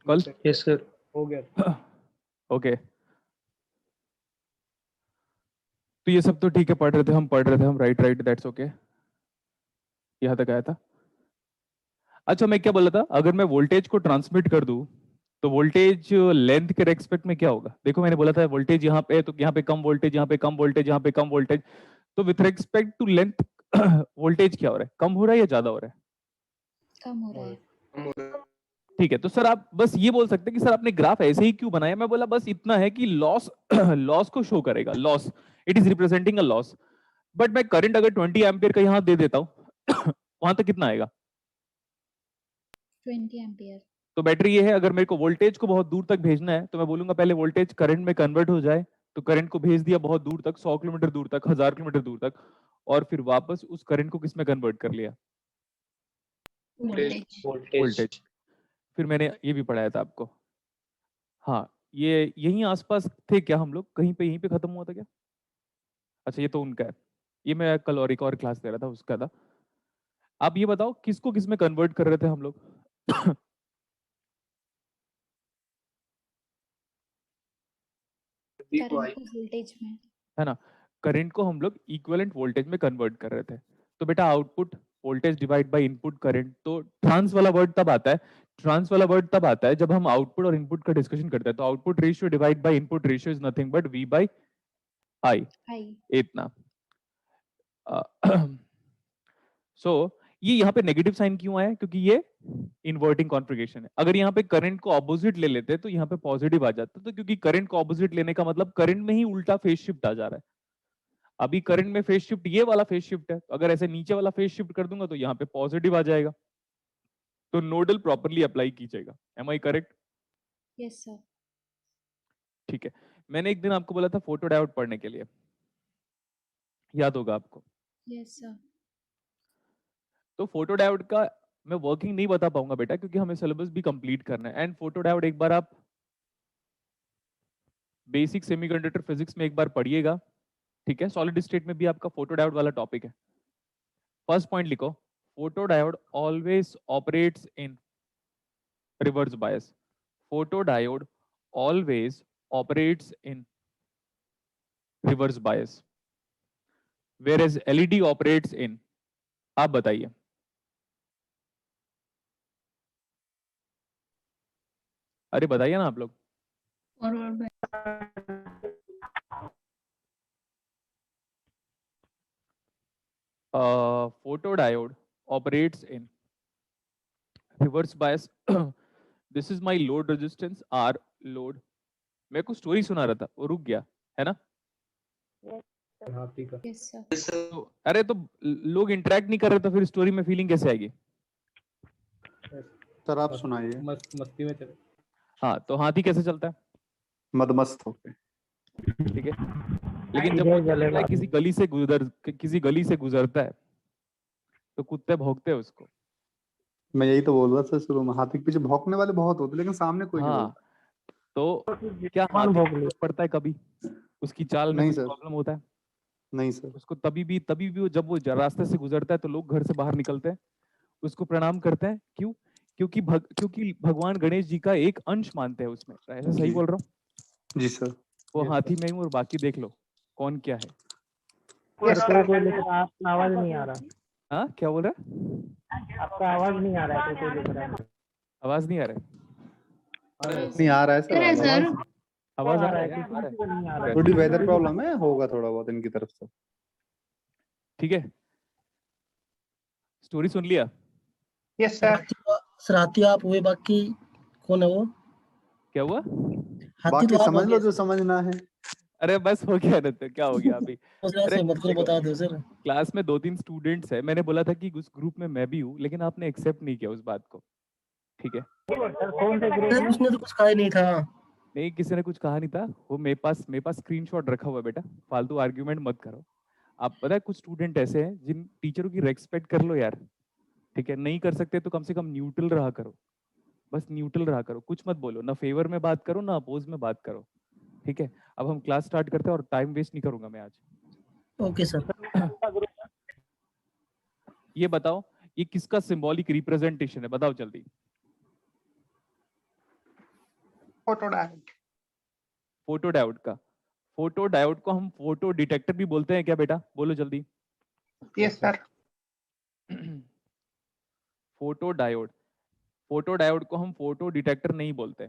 कल? Yes sir, हो गया। ओके, तो ये सब तो ठीक है, पढ़ रहे थे हम, राइट, दैट्स ओके, यहाँ तक आया था। अच्छा, मैं क्या बोला था, अगर मैं वोल्टेज को ट्रांसमिट कर दूं तो वोल्टेज लेंथ के रेस्पेक्ट में क्या होगा? देखो मैंने बोला था वोल्टेज यहाँ पे, तो यहाँ पे कम वोल्टेज, यहाँ पे कम वोल्टेज, यहाँ पे कम वोल्टेज, तो with respect to length voltage क्या हो रहा है, कम हो रहा है या ज्यादा हो रहा है? कम हो रहा है। ठीक है, तो सर आप बस ये बोल सकते हैं कि सर आपने ग्राफ ऐसे ही क्यों बनाया? मैं बोला बस इतना है कि लॉस लॉस को शो करेगा, loss, it is representing a loss. But मैं करंट अगर 20 एम्पियर का यहाँ दे देता हूँ वहां तक कितना आएगा? 20 एम्पियर। तो बैटरी ये है, अगर मेरे को वोल्टेज को बहुत दूर तक भेजना है तो मैं बोलूंगा पहले वोल्टेज करंट में कन्वर्ट हो जाए, तो करंट को भेज दिया बहुत दूर तक, 100 किलोमीटर दूर तक, 1000 किलोमीटर दूर तक, और फिर वापस उस करंट को किस में कन्वर्ट कर लिया? वोल्टेज। वोल्टेज। फिर मैंने ये भी पढ़ाया था आपको, हाँ, ये यहीं आसपास थे क्या हम लोग, कहीं पे यहीं पे खत्म हुआ था क्या? अच्छा, ये तो उनका है, ये मैं कल और एक और क्लास दे रहा था उसका था। आप ये बताओ किसको किस में कन्वर्ट कर रहे थे हम लोग? करंट को वोल्टेज में, है ना, करंट को हम लोग इक्विवेलेंट वोल्टेज में कन्वर्ट कर रहे थे। तो बेटा output voltage divide by input current, तो ट्रांस वाला वर्ड तब आता है, ट्रांस वाला वर्ड तब आता है जब हम आउटपुट और इनपुट का डिस्कशन करते हैं। तो output ratio divide by input ratio is nothing but V by I, इतना। सो ये यहाँ पे नेगेटिव साइन क्यों आया? क्योंकि ये इन्वर्टिंग कॉन्फ़िगरेशन है। अगर यहाँ पे करंट को ऑपोजिट ले लेते तो यहाँ पे पॉजिटिव आ जाता, तो क्योंकि करंट को ऑपोजिट लेने का मतलब करंट में ही उल्टा फेज शिफ्ट आ जा रहा है। अभी करंट में फेज शिफ्ट ये वाला फेज शिफ्ट है, अगर ऐसे नीचे वाला फेज शिफ्ट कर दूंगा तो यहाँ पे पॉजिटिव आ जाएगा। तो नोडल प्रॉपर्ली अप्लाई कीजिएगा। Am I correct? Yes sir. ठीक है, मैंने एक दिन आपको बोला था फोटो डायोड पढ़ने के लिए, याद होगा आपको? Yes sir. तो फोटो डायोड का मैं वर्किंग नहीं बता पाऊंगा बेटा, क्योंकि हमें सिलेबस भी कंप्लीट करना है। एंड फोटो डायोड एक बार आप बेसिक सेमीकंडक्टर फिजिक्स में एक बार पढ़िएगा, ठीक है? सॉलिड स्टेट में भी आपका फोटो डायोड वाला टॉपिक है। फर्स्ट पॉइंट लिखो, photo diode always operates in reverse bias. Photodiode always operates in reverse bias, whereas LED operates in, आप बताइए। अरे बताइए ना आप लोग। Forward. Photodiode operates in reverse bias. This is my load resistance R load. मैं कुछ स्टोरी सुना रहा था, वो रुक गया है ना? Yes sir. तो अरे तो लोग इंटरेक्ट नहीं कर रहे तो फिर स्टोरी में फीलिंग कैसे आएगी? सर आप सुनाइए। मस्ती में चले। हाँ, तो हाथी कैसे चलता है? मदमस्त होके। ठीक है, लेकिन जब वो चलता है किसी गली से गुजरता है तो कुत्ते भौंकते हैं उसको। मैं यही तो बोल रहा था शुरू में, हाथी के पीछे भौंकने वाले बहुत होते लेकिन सामने कोई नहीं हाँ, बोलता। तो क्या हाथी को फर्क पड़ता है कभी? उसकी चाल में नहीं कुछ सर, प्रॉब्लम होता है? नहीं सर। उसको तभी भी जब वो रास्ते से गुजरता है तो लोग घर से बाहर निकलते हैं, उसको प्रणाम करते हैं। क्यों? क्योंकि भगवान गणेश जी का एक अंश मानते हैं उसमें। ऐसा सही बोल रहा हूँ? जी सर। वो हाथी में हूँ और बाकी देख लो कौन क्या है। आपका आवाज नहीं आ रहा। हाँ, क्या बोल रहा है? आपका आवाज नहीं आ रहा है, कोई लिख रहा है। आवाज नहीं आ रहा है? नहीं आ रहा है सर, आवाज आ रहा है? थोड़ी वेदर प्रॉब्लम है, होगा थोड़ा बहुत इनकी तरफ से। ठीक है, स्टोरी सुन लिया? Yes sir. सर हाथी आप हुए, बाकी कौन है वो? क्या हुआ? हाथी बाकी तो आप समझ हो लो गए। जो समझना है। अरे बस हो गया ना, तो क्या हो गया अभी? ऐसे मत करो, बता दो सर। क्लास में 2-3 स्टूडेंट्स है, मैंने बोला था कि उस ग्रुप में मैं भी हूँ, लेकिन आपने एक्सेप्ट नहीं किया उस बात को। ठीक है, उसने तो कुछ कहा ही नहीं था। नहीं, किसी ने कुछ कहा नहीं था। वो मेरे पास स्क्रीनशॉट रखा हुआ है बेटा, फालतू आर्ग्यूमेंट मत करो। आप पता है कुछ स्टूडेंट ऐसे हैं जिन टीचरों की रेस्पेक्ट कर लो यार, ठीक है? नहीं कर सकते तो कम से कम न्यूट्रल रहा करो, बस न्यूट्रल रहा करो, कुछ मत बोलो, ना फेवर में बात करो ना अपोज में बात करो। ठीक है, अब हम क्लास स्टार्ट करते हैं और टाइम वेस्ट नहीं करूंगा मैं आज। Okay sir. ये बताओ, ये किसका सिंबॉलिक रिप्रेजेंटेशन है? बताओ जल्दी। Photo diode. फोटो डायोड का, फोटो डायोड को हम फोटो डिटेक्टर भी बोलते हैं क्या बेटा? बोलो जल्दी। Yes sir. Photo diode, photo diode को हम फोटो डिटेक्टर नहीं बोलते,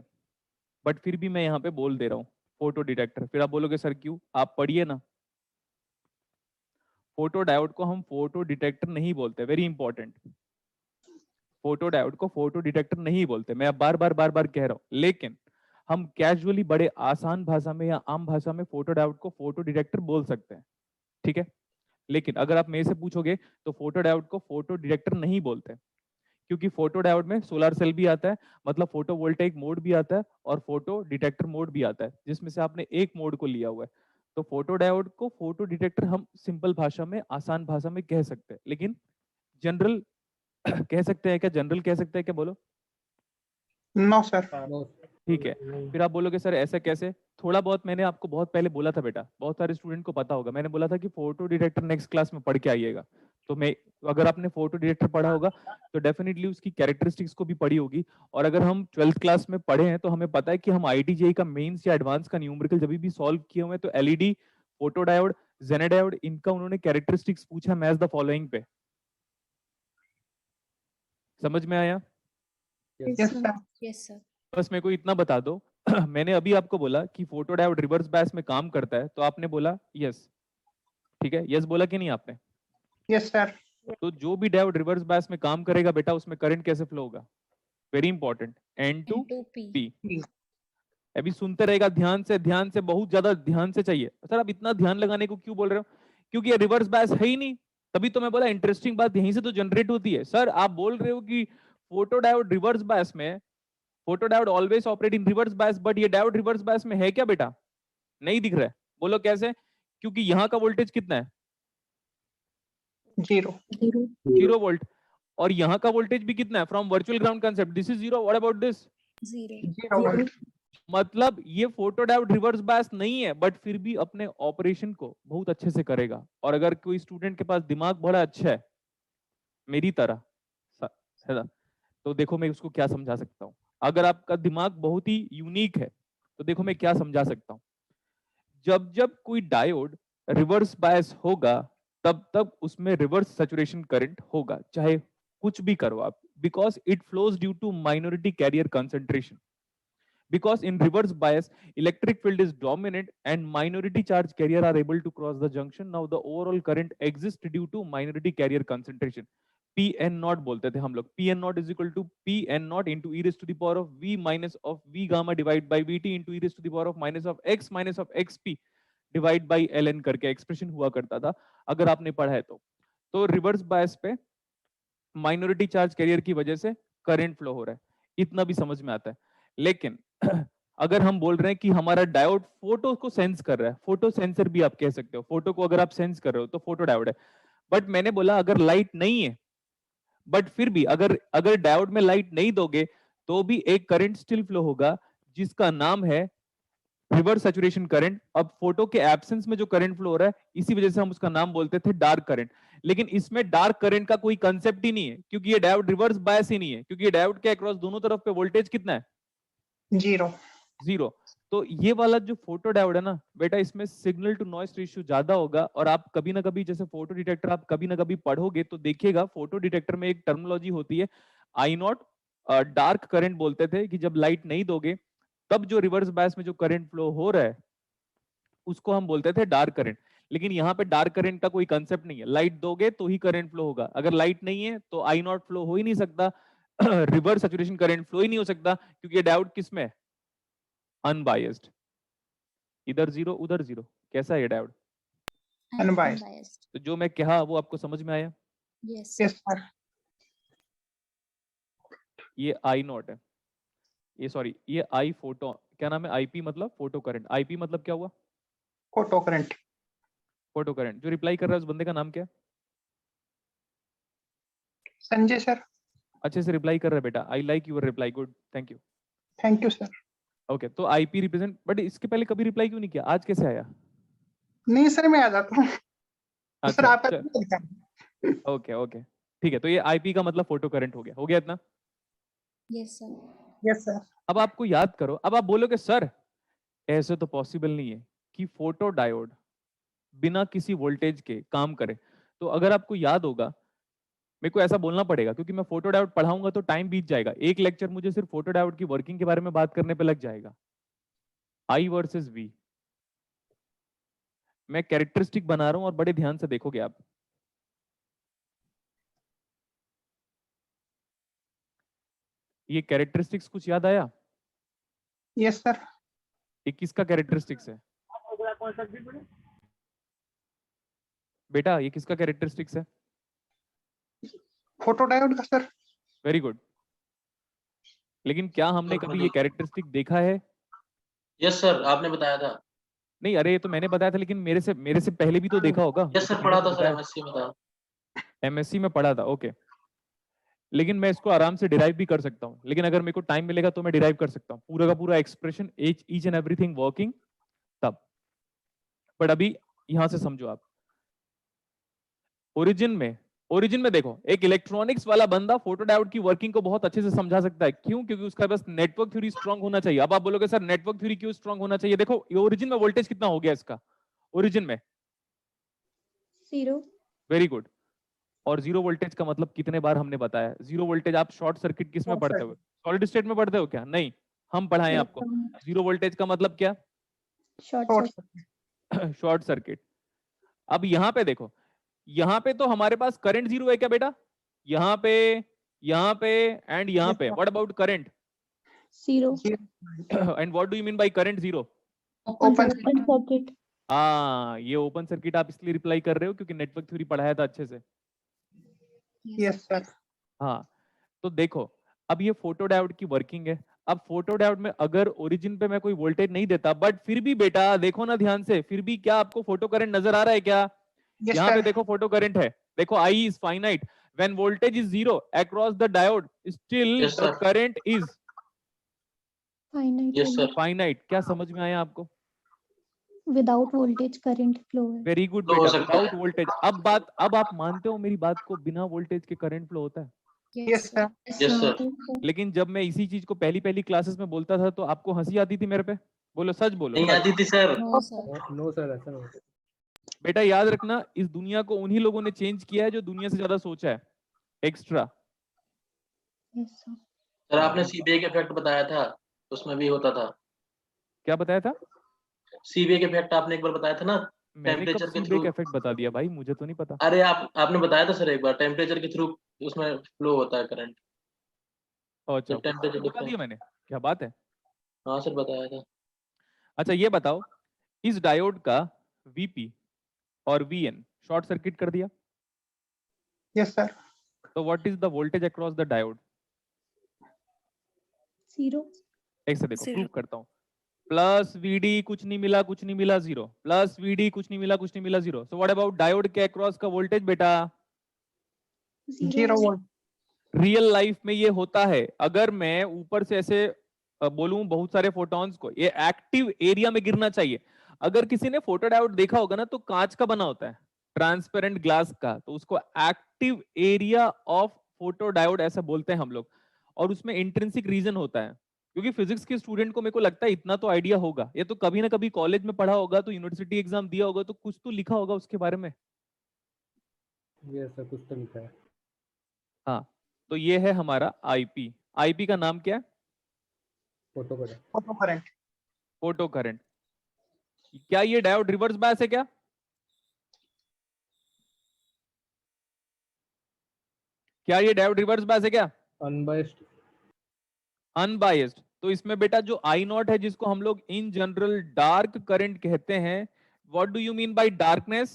बट फिर भी मैं यहाँ पे बोल दे रहा हूँ फोटो डिटेक्टर। फिर आप बोलोगे सर क्यों? आप पढ़िए ना। फोटो डायोड को हम फोटो डिटेक्टर नहीं बोलते, वेरी इंपॉर्टेंट। फोटो डायोड को फोटो डिटेक्टर नहीं बोलते, मैं अब बार बार कह रहा हूँ। लेकिन हम कैजुअली बड़े आसान भाषा में या आम भाषा में फोटो डायोड को फोटो डिटेक्टर बोल सकते हैं, ठीक है। लेकिन अगर आप मेरे से पूछोगे तो फोटो डायोड को फोटो डिटेक्टर नहीं बोलते, क्योंकि फोटो डायोड में सोलर सेल भी आता है, मतलब फोटो वोल्टेइक मोड भी आता है और फोटो डिटेक्टर मोड भी आता है, जिसमें से आपने एक मोड को लिया हुआ है। तो फोटो डायोड को फोटो डिटेक्टर हम सिंपल भाषा में, आसान भाषा में कह सकते हैं, लेकिन जनरल कह सकते हैं क्या? जनरल कह सकते हैं क्या? बोलो। No sir. नो ठीक है, फिर आप बोलोगे सर ऐसा कैसे? थोड़ा बहुत मैंने आपको बहुत पहले बोला था बेटा, बहुत सारे स्टूडेंट को पता होगा, मैंने बोला था कि फोटो डिटेक्टर नेक्स्ट क्लास में पढ़ के आइएगा। तो मैं, अगर आपने फोटो डिटेक्टर पढ़ा होगा तो डेफिनेटली उसकी कैरेक्टरिस्टिक्स को भी पढ़ी होगी। और अगर हम 12th क्लास में पढ़े हैं तो हमें पता है कि हम IIT-JEE का मेंस या एडवांस का न्यूमेरिकल जब भी सॉल्व किए हुए हैं तो LED, फोटो डायोड, जेनेडायोड, इनका उन्होंने कैरेक्टरिस्टिक्स पूछा मैच द फॉलोइंग पे। समझ में आया? Yes sir. Yes, sir. बस मेरे को इतना बता दो मैंने अभी आपको बोला कि फोटो डायोड रिवर्स बायस में काम करता है, तो आपने बोला यस, ठीक है, यस बोला कि नहीं आपने? Yes sir. तो जो भी डायोड रिवर्स बायस में काम करेगा बेटा, उसमें करंट कैसे फ्लो होगा? Very important, N to N2P. P। अभी सुनते रहेगा ध्यान से, बहुत ज्यादा ध्यान से चाहिए। सर आप इतना ध्यान लगाने को क्यों बोल रहे हो? क्योंकि ये रिवर्स बायस है ही नहीं, तभी तो मैं बोला इंटरेस्टिंग बात यहीं से तो जनरेट होती है। सर आप बोल रहे हो कि फोटो डायोड रिवर्स बायस में, photo diode always operate in reverse bias, but ये डायोड रिवर्स बायस में है क्या बेटा? नहीं दिख रहा है। बोलो कैसे? क्योंकि यहाँ का वोल्टेज कितना है? 0 वोल्ट, और यहाँ का वोल्टेज भी कितना है? From virtual ground concept this is 0। What about this? 0. मतलब ये फोटो डायोड रिवर्स बायस नहीं है, बट फिर भी अपने ऑपरेशन को बहुत अच्छे से करेगा। और अगर कोई स्टूडेंट के पास दिमाग बड़ा अच्छा है मेरी तरह, है ना, तो देखो मैं उसको क्या समझा सकता हूँ। अगर आपका दिमाग बहुत ही यूनिक है तो देखो मैं क्या समझा सकता हूँ। जब जब कोई डायोड रिवर्स बायस होगा तब तब उसमें रिवर्स सैचुरेशन करंट होगा, चाहे कुछ भी करो आप, because it flows due to minority carrier concentration. Because in reverse bias, electric field is dominant and minority charge carrier are able to cross the junction. Now the overall current exists due to minority carrier concentration. Pn naught बोलते थे हम लोग। Pn naught is equal to Pn naught into e raised to the power of V minus of V gamma divided by Vt into e raised to the power of minus of xp divide by ln करके expression हुआ करता था, अगर आपने पढ़ा है तो। तो रिवर्स बायस पे माइनॉरिटी चार्ज कैरियर की वजह से करंट फ्लो हो रहा है, इतना भी समझ में आता है। लेकिन अगर हम बोल रहे हैं कि हमारा डायोड फोटो को सेंस कर रहा है, फोटो सेंसर भी आप कह सकते हो, फोटो को अगर आप सेंस कर रहे हो तो फोटो डायोड है। बट मैंने बोला अगर लाइट नहीं है, बट फिर भी अगर अगर डायोड में लाइट नहीं दोगे तो भी एक करंट स्टिल फ्लो होगा जिसका नाम है रिवर्स सैचुरेशन करंट। अब फोटो के एब्सेंस में जो करंट फ्लो हो रहा है, इसी वजह से हम उसका नाम बोलते थे डार्क करंट। लेकिन इसमें डार्क करंट का कोई कंसेप्ट ही नहीं है, क्योंकि ये डायोड रिवर्स बायस ही नहीं है, क्योंकि ये डायोड के अक्रॉस दोनों तरफ पे वोल्टेज कितना है? 0. तो ये वाला जो फोटो डायोड है ना बेटा, इसमें सिग्नल टू नॉइस रेशियो ज्यादा होगा। और आप कभी ना कभी जैसे फोटो डिटेक्टर आप कभी ना कभी पढ़ोगे तो देखिएगा, फोटो डिटेक्टर में एक टर्मिनोलॉजी होती है आई नॉट, डार्क करंट बोलते थे कि जब लाइट नहीं दोगे तब जो रिवर्स बायस में जो करंट फ्लो हो रहा है उसको हम बोलते थे डार्क करंट। लेकिन यहाँ पे डार्क करंट का कोई कंसेप्ट नहीं है, लाइट दोगे तो ही करंट फ्लो होगा, अगर लाइट नहीं है तो आई नॉट फ्लो हो ही नहीं सकता, रिवर्स सैचुरेशन करंट फ्लो ही नहीं हो सकता, क्योंकि ये डायोड किसमें है? अनबायस्ड, इधर 0 उधर 0। कैसा है ये डायोड? Unbiased. तो जो मैं कहा वो आपको समझ में आया? Yes. Yes sir. ये आई नॉट है, ये सॉरी ये आई फोटो, क्या नाम है? आईपी मतलब फोटो करंट, आईपी मतलब क्या हुआ? Photo current. Photo current. जो रिप्लाई कर रहा है उस बंदे का नाम क्या है? संजय सर. अच्छे से रिप्लाई कर रहा है बेटा, I like your reply, good, thank you. Thank you sir. Okay, तो आईपी रिप्रेजेंट, बट इसके पहले कभी रिप्लाई क्यों नहीं किया, आज कैसे आया? नहीं सर मैं आ जाता हूँ। तो सर अच्छा, आपका ओके ओके ठीक है। तो ये आईपी का मतलब फोटो करंट हो गया इतना? Yes, sir. Yes sir. अब आपको याद करो, अब आप बोलोगे सर ऐसे तो पॉसिबल नहीं है कि फोटो डायोड बिना किसी वोल्टेज के काम करे। तो अगर आपको याद होगा, मेरे को ऐसा बोलना पड़ेगा क्योंकि मैं फोटो डायोड पढ़ाऊंगा तो टाइम बीत जाएगा, एक लेक्चर मुझे सिर्फ फोटो डायोड की वर्किंग के बारे में बात करने पे लग जाएगा। आई वर्सेस वी, मैं कैरेक्टरिस्टिक बना रहा हूं और बड़े ध्यान से देखोगे आप। ये कैरेक्टरिस्टिक्स कुछ याद आया? Yes sir. ये किसका कैरेक्टरिस्टिक्स है बेटा, ये किसका कैरेक्टरिस्टिक्स है? फोटो डायोड का सर। Very good. लेकिन क्या हमने कभी ये कैरेक्टरिस्टिक देखा है? यस सर, आपने बताया था। नहीं, अरे ये तो मैंने बताया था, लेकिन मेरे से पहले भी तो देखा होगा। यस सर, पढ़ा था सर, एमएससी में था। एमएससी में पढ़ा था, ओके। लेकिन मैं इसको आराम से डिराइव भी कर सकता हूँ, लेकिन अगर मेरे को टाइम मिलेगा तो मैं डिराइव कर सकता हूँ पूरा का पूरा expression, each and everything working तब। बट अभी यहां से समझो आप, ओरिजिन में देखो, एक इलेक्ट्रॉनिक्स वाला बंदा फोटो डायोड की वर्किंग को बहुत अच्छे से समझा सकता है। क्यों? क्योंकि उसका बस नेटवर्क थ्योरी स्ट्रांग होना चाहिए। अब आप बोलोगे सर नेटवर्क थ्योरी क्यों स्ट्रांग होना चाहिए? देखो ओरिजिन में वोल्टेज कितना हो गया इसका, ओरिजिन में 0। Very good. और जीरो वोल्टेज का मतलब कितने बार हमने बताया? जीरो वोल्टेज आप शॉर्ट सर्किट किस में पढ़ते हो? सॉलिड स्टेट में पढ़ते हो क्या? नहीं, हम पढ़ाएं आपको। जीरो वोल्टेज का मतलब क्या? Short short circuit. अब यहाँ पे देखो, यहाँ पे तो हमारे पास करंट जीरो है क्या बेटा? यहाँ पे एंड यहाँ पे। What about current? 0 and what do you mean by current zero? Open circuit. हाँ, ये ओपन सर्किट आप इसलिए रिप्लाई कर रहे हो क्योंकि नेटवर्क थ्योरी पढ़ाया था अच्छे से। Yes sir. हाँ, तो देखो अब ये फोटो डायोड की वर्किंग है। अब फोटो डायोड में अगर ओरिजिन पे मैं कोई वोल्टेज नहीं देता, बट फिर भी बेटा देखो ना ध्यान से, फिर भी क्या आपको फोटो करंट नजर आ रहा है क्या? यस यहाँ पे सर। देखो फोटो करंट है, देखो I is finite when voltage is zero across the diode still Yes, the sir. Current is yes sir. Finite. क्या समझ में आया आपको? विदाउट वोल्टेज करंट फ्लो है। वेरी गुड तो हो बेटा, सकता विदाउट है। वोल्टेज। अब आप मानते हो मेरी बात को, बिना वोल्टेज के करंट फ्लो होता है? Yes sir. Yes sir. लेकिन जब मैं इसी चीज को पहली क्लासेस में बोलता था तो आपको हंसी आती थी मेरे पे। बोलो सच, बोलो नहीं सच। आती थी sir. No sir. No sir, ऐसा नहीं होता। बेटा याद रखना, इस दुनिया को उन्हीं लोगों ने चेंज किया है जो दुनिया से ज्यादा सोचा है एक्स्ट्रा। Yes sir. सर आपने सीबीए के इफेक्ट बताया था, उसमें भी होता था। क्या बताया था? सीबीए के इफेक्ट आपने एक बार बताया था ना, मैंने कब टेम्परेचर के सीबेक थ्रू। इफेक्ट बता दिया भाई? मुझे तो नहीं पता। अरे आपने बताया था सर एक बार, टेम्परेचर के थ्रू उसमें फ्लो होता है करंट। अच्छा, जब टेम्परेचर बता दिया मैंने, क्या बात है। हाँ सर, बताया था। अच्छा ये बताओ, इस डायोड का वीपी और वीएन शॉर्ट सर्किट कर दिया, यस सर। तो what is the voltage across the diode? 0 एक से देखो, प्रूव करता हूँ। प्लस वीडी कुछ नहीं मिला जीरो, प्लस वीडी कुछ नहीं मिला zero. So what about diode के अक्रॉस का वोल्टेज बेटा? 0 वोल्ट। रियल लाइफ में ये होता है। अगर मैं ऊपर से ऐसे बोलूं बहुत सारे फोटॉन्स को, ये एक्टिव एरिया में गिरना चाहिए। अगर किसी ने फोटो डायोड देखा होगा ना, तो कांच का बना होता है, ट्रांसपेरेंट ग्लास का, तो उसको active area of photo diode ऐसा बोलते हैं हम लोग। और उसमें इंट्रिंसिक रीजन होता है, क्योंकि फिजिक्स के स्टूडेंट को मेरे को लगता है इतना तो आइडिया होगा, ये तो कभी ना कभी कॉलेज में पढ़ा होगा, तो यूनिवर्सिटी एग्जाम दिया होगा, तो कुछ तो लिखा होगा उसके बारे में। ये सर कुछ तो लिखा है। हाँ, तो ये है हमारा आईपी। आईपी का नाम क्या है? Photo current. Photo current. Photo current. क्या ये डायोड रिवर्स बायस है क्या? क्या ये डायोड रिवर्स बायस है क्या? अनबायस्ड। अनबायस्ड। तो इसमें बेटा जो आई नॉट है, जिसको हम लोग इन जनरल डार्क करंट कहते हैं, what do you mean by darkness?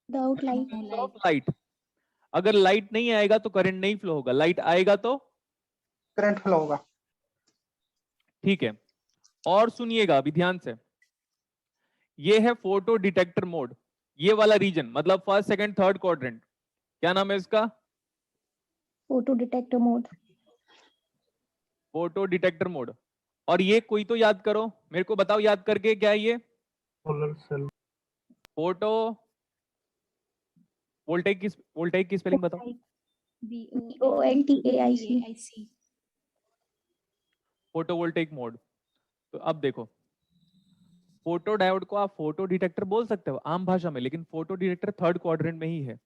Without light. Of light. अगर लाइट नहीं आएगा तो करंट नहीं फ्लो होगा, लाइट आएगा तो करंट फ्लो होगा। ठीक है। और सुनिएगा अभी ध्यान से, ये है फोटो डिटेक्टर मोड, ये वाला रीजन, मतलब फर्स्ट सेकंड थर्ड क्वाड्रेंट। क्या नाम है इसका? Photo detector mode. Photo detector mode. और ये कोई तो याद करो, मेरे को बताओ याद करके, क्या है ये? Solar cell. फोटो वोल्टेक की स्पेलिंग बताओ। VOLTAIC। Photovoltaic mode. तो अब देखो, फोटो डायोड को आप फोटो डिटेक्टर बोल सकते हो आम भाषा में, लेकिन फोटो डिटेक्टर थर्ड क्वाड्रेंट में ही है।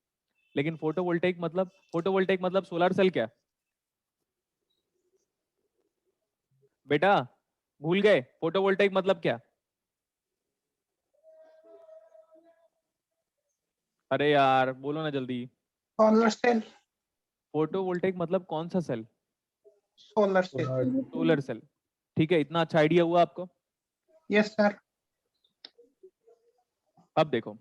लेकिन फोटोवोल्टेइक मतलब सोलर सेल क्या? बेटा भूल गए फोटोवोल्टेइक मतलब क्या? अरे यार बोलो ना जल्दी। Solar cell. फोटोवोल्टेइक मतलब कौन सा cell? Solar cell. Solar cell. ठीक है, इतना अच्छा आइडिया हुआ आपको। Yes sir. अब देखो,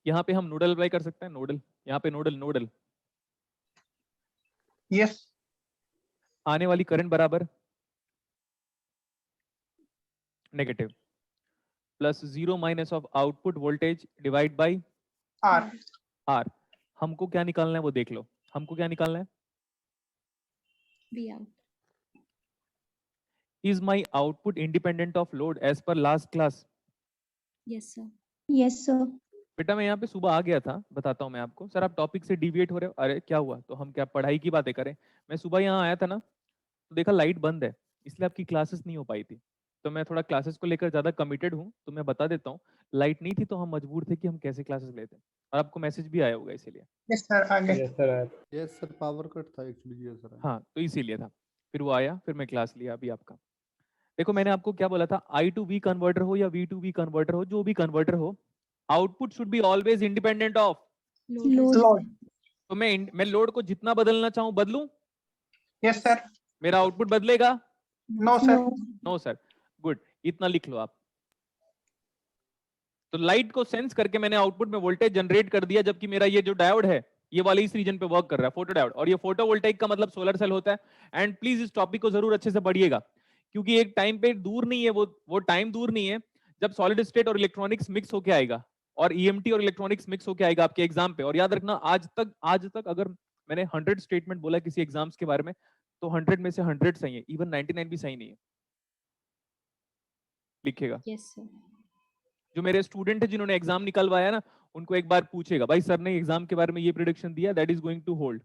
यहाँ पे हम नोडल अप्लाई कर सकते हैं, नोडल, यहाँ पे नोडल नोडल। यस। आने वाली करंट बराबर negative plus zero minus of output voltage divide by R. R. हमको क्या निकालना है वो देख लो, हमको क्या निकालना है? V out. Is my output independent of load as per last class? Yes sir. Yes sir. बेटा मैं यहाँ पे सुबह आ गया था, बताता हूँ मैं आपको। सर आप टॉपिक से डिविएट हो रहे हो। अरे क्या हुआ, तो हम क्या पढ़ाई की बातें करें? मैं सुबह यहाँ आया था ना, तो देखा लाइट बंद है, इसलिए आपकी क्लासेस नहीं हो पाई थी। तो मैं थोड़ा क्लासेस को लेकर ज्यादा कमिटेड हूँ, तो मैं बता देता हूँ। लाइट नहीं थी तो हम मजबूर थे कि हम कैसे क्लासेस लेते, और आपको मैसेज भी आया होगा इसीलिए। यस सर आगे। Yes sir. Yes sir, power cut था एक्चुअली। Yes sir. हाँ तो इसीलिए था, फिर वो आया, फिर मैं क्लास लिया अभी आपका। देखो मैंने आपको क्या बोला था, आई टू वी कन्वर्टर हो या वी टू वी कन्वर्टर हो, जो भी कन्वर्टर हो, output should be always independent of Load. Load. तो मैं लोड को जितना बदलना चाहूँ बदलूं, यस सर। मेरा आउटपुट बदलेगा? No sir. No. No sir. Good, इतना लिख लो आप। तो लाइट को सेंस करके मैंने आउटपुट में वोल्टेज जनरेट कर दिया, जबकि मेरा ये जो डायोड है ये वाले इस रीजन पे वर्क कर रहा है, फोटो डायोड। और ये फोटोवोल्टेइक का मतलब सोलर सेल होता है। एंड प्लीज इस टॉपिक को जरूर अच्छे से पढ़िएगा, क्योंकि एक टाइम पे दूर नहीं है, वो टाइम दूर नहीं है जब सॉलिड स्टेट और इलेक्ट्रॉनिक्स मिक्स होके आएगा, और ईएमटी और इलेक्ट्रॉनिक्स मिक्स होके आएगा आपके एग्जाम पे। और याद रखना, आज तक अगर मैंने 100 स्टेटमेंट बोला किसी एग्जाम्स के बारे में, तो 100 में से 100 सही है, इवन 99 भी सही नहीं है। लिखिएगा। Yes sir. जो मेरे स्टूडेंट है जिन्होंने एग्जाम निकलवाया ना, उनको एक बार पूछेगा, भाई सर ने एग्जाम के बारे में ये प्रिडिक्शन दिया, that is going to hold.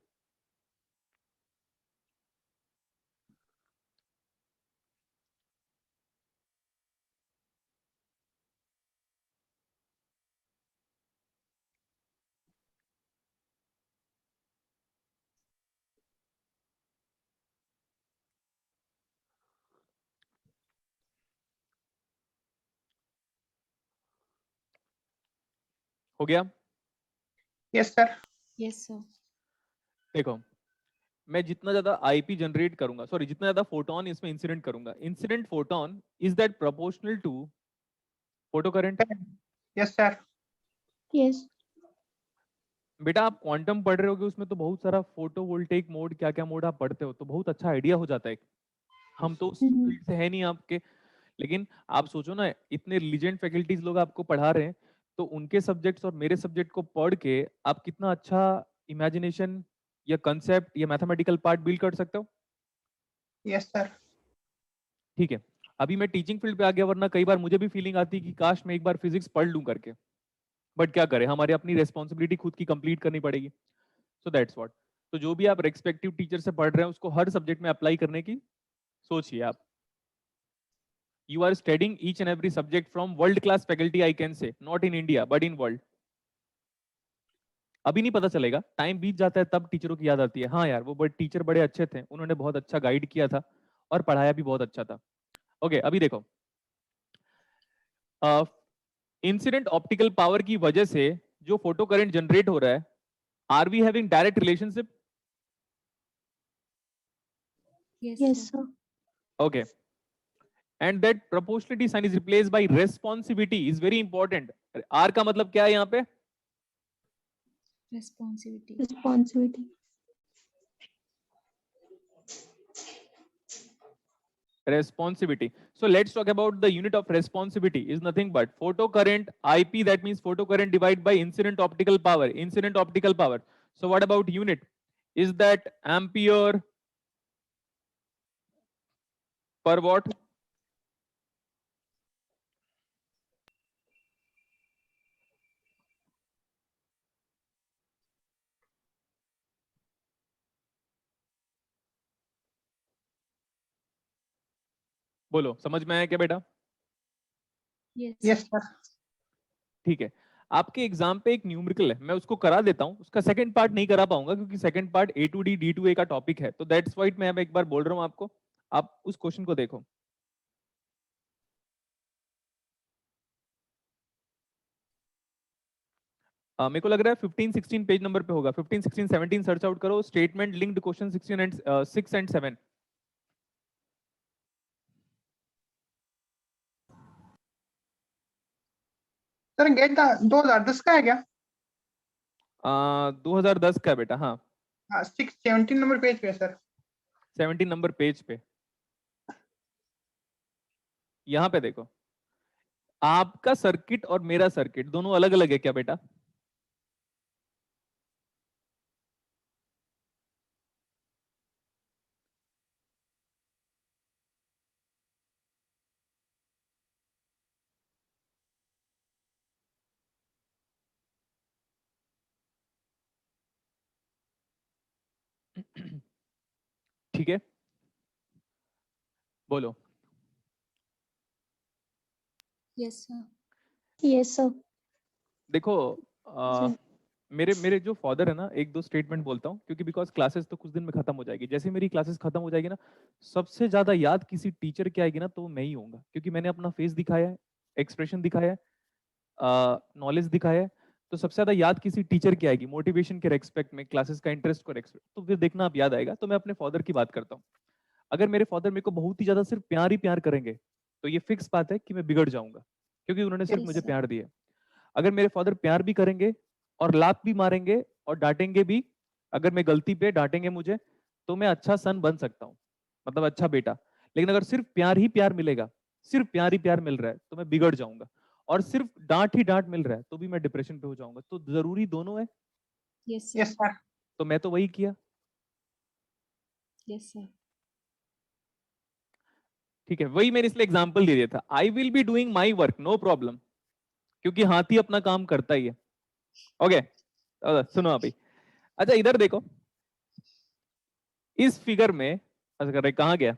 हो गया? Yes sir. Yes sir. देखो, मैं जितना ज्यादा आईपी जनरेट करूंगा, सॉरी जितना ज्यादा फोटोन इसमें इंसिडेंट करूंगा, incident photon is that proportional to photo current? Yes sir. Yes. बेटा आप क्वांटम पढ़ रहे होगे, उसमें तो बहुत सारा फोटोवोल्टेइक मोड, क्या क्या मोड आप पढ़ते हो, तो बहुत अच्छा आइडिया हो जाता है। हम तो उस फील्ड से है नहीं आपके, लेकिन आप सोचो ना, इतने लीजेंड फैकल्टीज लोग आपको पढ़ा रहे हैं, तो उनके सब्जेक्ट्स और मेरे सब्जेक्ट को पढ़ के आप कितना अच्छा इमेजिनेशन या कंसेप्ट या मैथमेटिकल पार्ट बिल्ड कर सकते हो। Yes sir. ठीक है, अभी मैं टीचिंग फील्ड पे आ गया, वरना कई बार मुझे भी फीलिंग आती है कि काश मैं एक बार फिजिक्स पढ़ लूं करके, बट क्या करें, हमारे अपनी रेस्पॉन्सिबिलिटी खुद की कंप्लीट करनी पड़ेगी। So that's what. तो जो भी आप रेस्पेक्टिव टीचर से पढ़ रहे हैं, उसको हर सब्जेक्ट में अप्लाई करने की सोचिए आप। You are studying each and every subject from world class faculty, I can say, not in India but in world. अभी नहीं पता चलेगा, टाइम बीत जाता है तब टीचरों की याद आती है, हाँ यार वो बड़े टीचर बड़े अच्छे थे, उन्होंने बहुत अच्छा गाइड किया था और पढ़ाया भी बहुत अच्छा था। ओके अभी देखो, इंसिडेंट ऑप्टिकल पावर की वजह से जो फोटो करंट जनरेट हो रहा है, are we having direct relationship? Yes sir. Okay, and that proportionality sign is replaced by responsivity is very important. R का मतलब क्या है यहाँ पे? Responsivity. Responsivity. Responsivity. So let's talk about the unit of responsivity is nothing but photocurrent IP, that means photocurrent divided by incident optical power. Incident optical power. So what about unit? Is that ampere per watt? बोलो, समझ में आया क्या बेटा? Yes sir. ठीक है, आपके exam पे एक न्यूमेरिकल है, मैं उसको करा देता हूँ, उसका सेकंड पार्ट नहीं करा पाऊंगा क्योंकि second part A to D D to A का टॉपिक है, तो दैट्स वाइट मैं अब एक बार बोल रहा हूँ आपको, आप उस क्वेश्चन को देखो। मेरे को लग रहा है 15-16 पेज नंबर पे होगा, 15-16-17 सर्च आउट करो, statement linked question 16 and 6 and 7। Sir GATE 2010 का है क्या? 2010 का है बेटा, हाँ। हाँ 17 नंबर पेज पे है सर। 17 नंबर पेज पे, यहाँ पे देखो, आपका सर्किट और मेरा सर्किट दोनों अलग अलग है क्या बेटा? ठीक है, बोलो। Yes sir. Yes sir. देखो सर। मेरे मेरे जो फादर है ना, एक दो स्टेटमेंट बोलता हूँ क्योंकि बिकॉज क्लासेस तो कुछ दिन में खत्म हो जाएगी, जैसे मेरी क्लासेस खत्म हो जाएगी ना, सबसे ज्यादा याद किसी टीचर की आएगी ना, तो मैं ही होऊंगा, क्योंकि मैंने अपना फेस दिखाया है, एक्सप्रेशन दिखाया है, नॉलेज दिखाया है, तो सबसे ज्यादा याद किसी टीचर की आएगी, मोटिवेशन के रेस्पेक्ट में, क्लासेस का इंटरेस्ट को रेस्पेक्ट, तो फिर देखना आप याद आएगा। तो मैं अपने फादर की बात करता हूँ, अगर मेरे फादर मेरे को बहुत ही ज्यादा सिर्फ प्यार ही प्यार करेंगे, तो ये फिक्स बात है कि मैं बिगड़ जाऊंगा, क्योंकि उन्होंने सिर्फ Yes, मुझे sir. प्यार दिया। अगर मेरे फादर प्यार भी करेंगे और लात भी मारेंगे और डांटेंगे भी, अगर मैं गलती पे डांटेंगे मुझे, तो मैं अच्छा सन बन सकता हूँ, मतलब अच्छा बेटा। लेकिन अगर सिर्फ प्यार ही प्यार मिलेगा, सिर्फ प्यार ही प्यार मिल रहा है, तो मैं बिगड़ जाऊंगा, और सिर्फ डांट ही डांट मिल रहा है तो भी मैं डिप्रेशन पे हो जाऊंगा। तो जरूरी दोनों है। Yes yes sir. तो मैं तो वही किया। Yes sir. ठीक है, वही मैंने इसलिए एग्जाम्पल दे दिया था, I will be doing my work, no problem, क्योंकि हाथी अपना काम करता ही है। ओके, सुनो अभी। अच्छा इधर देखो, इस फिगर में, अच्छा कहाँ गया,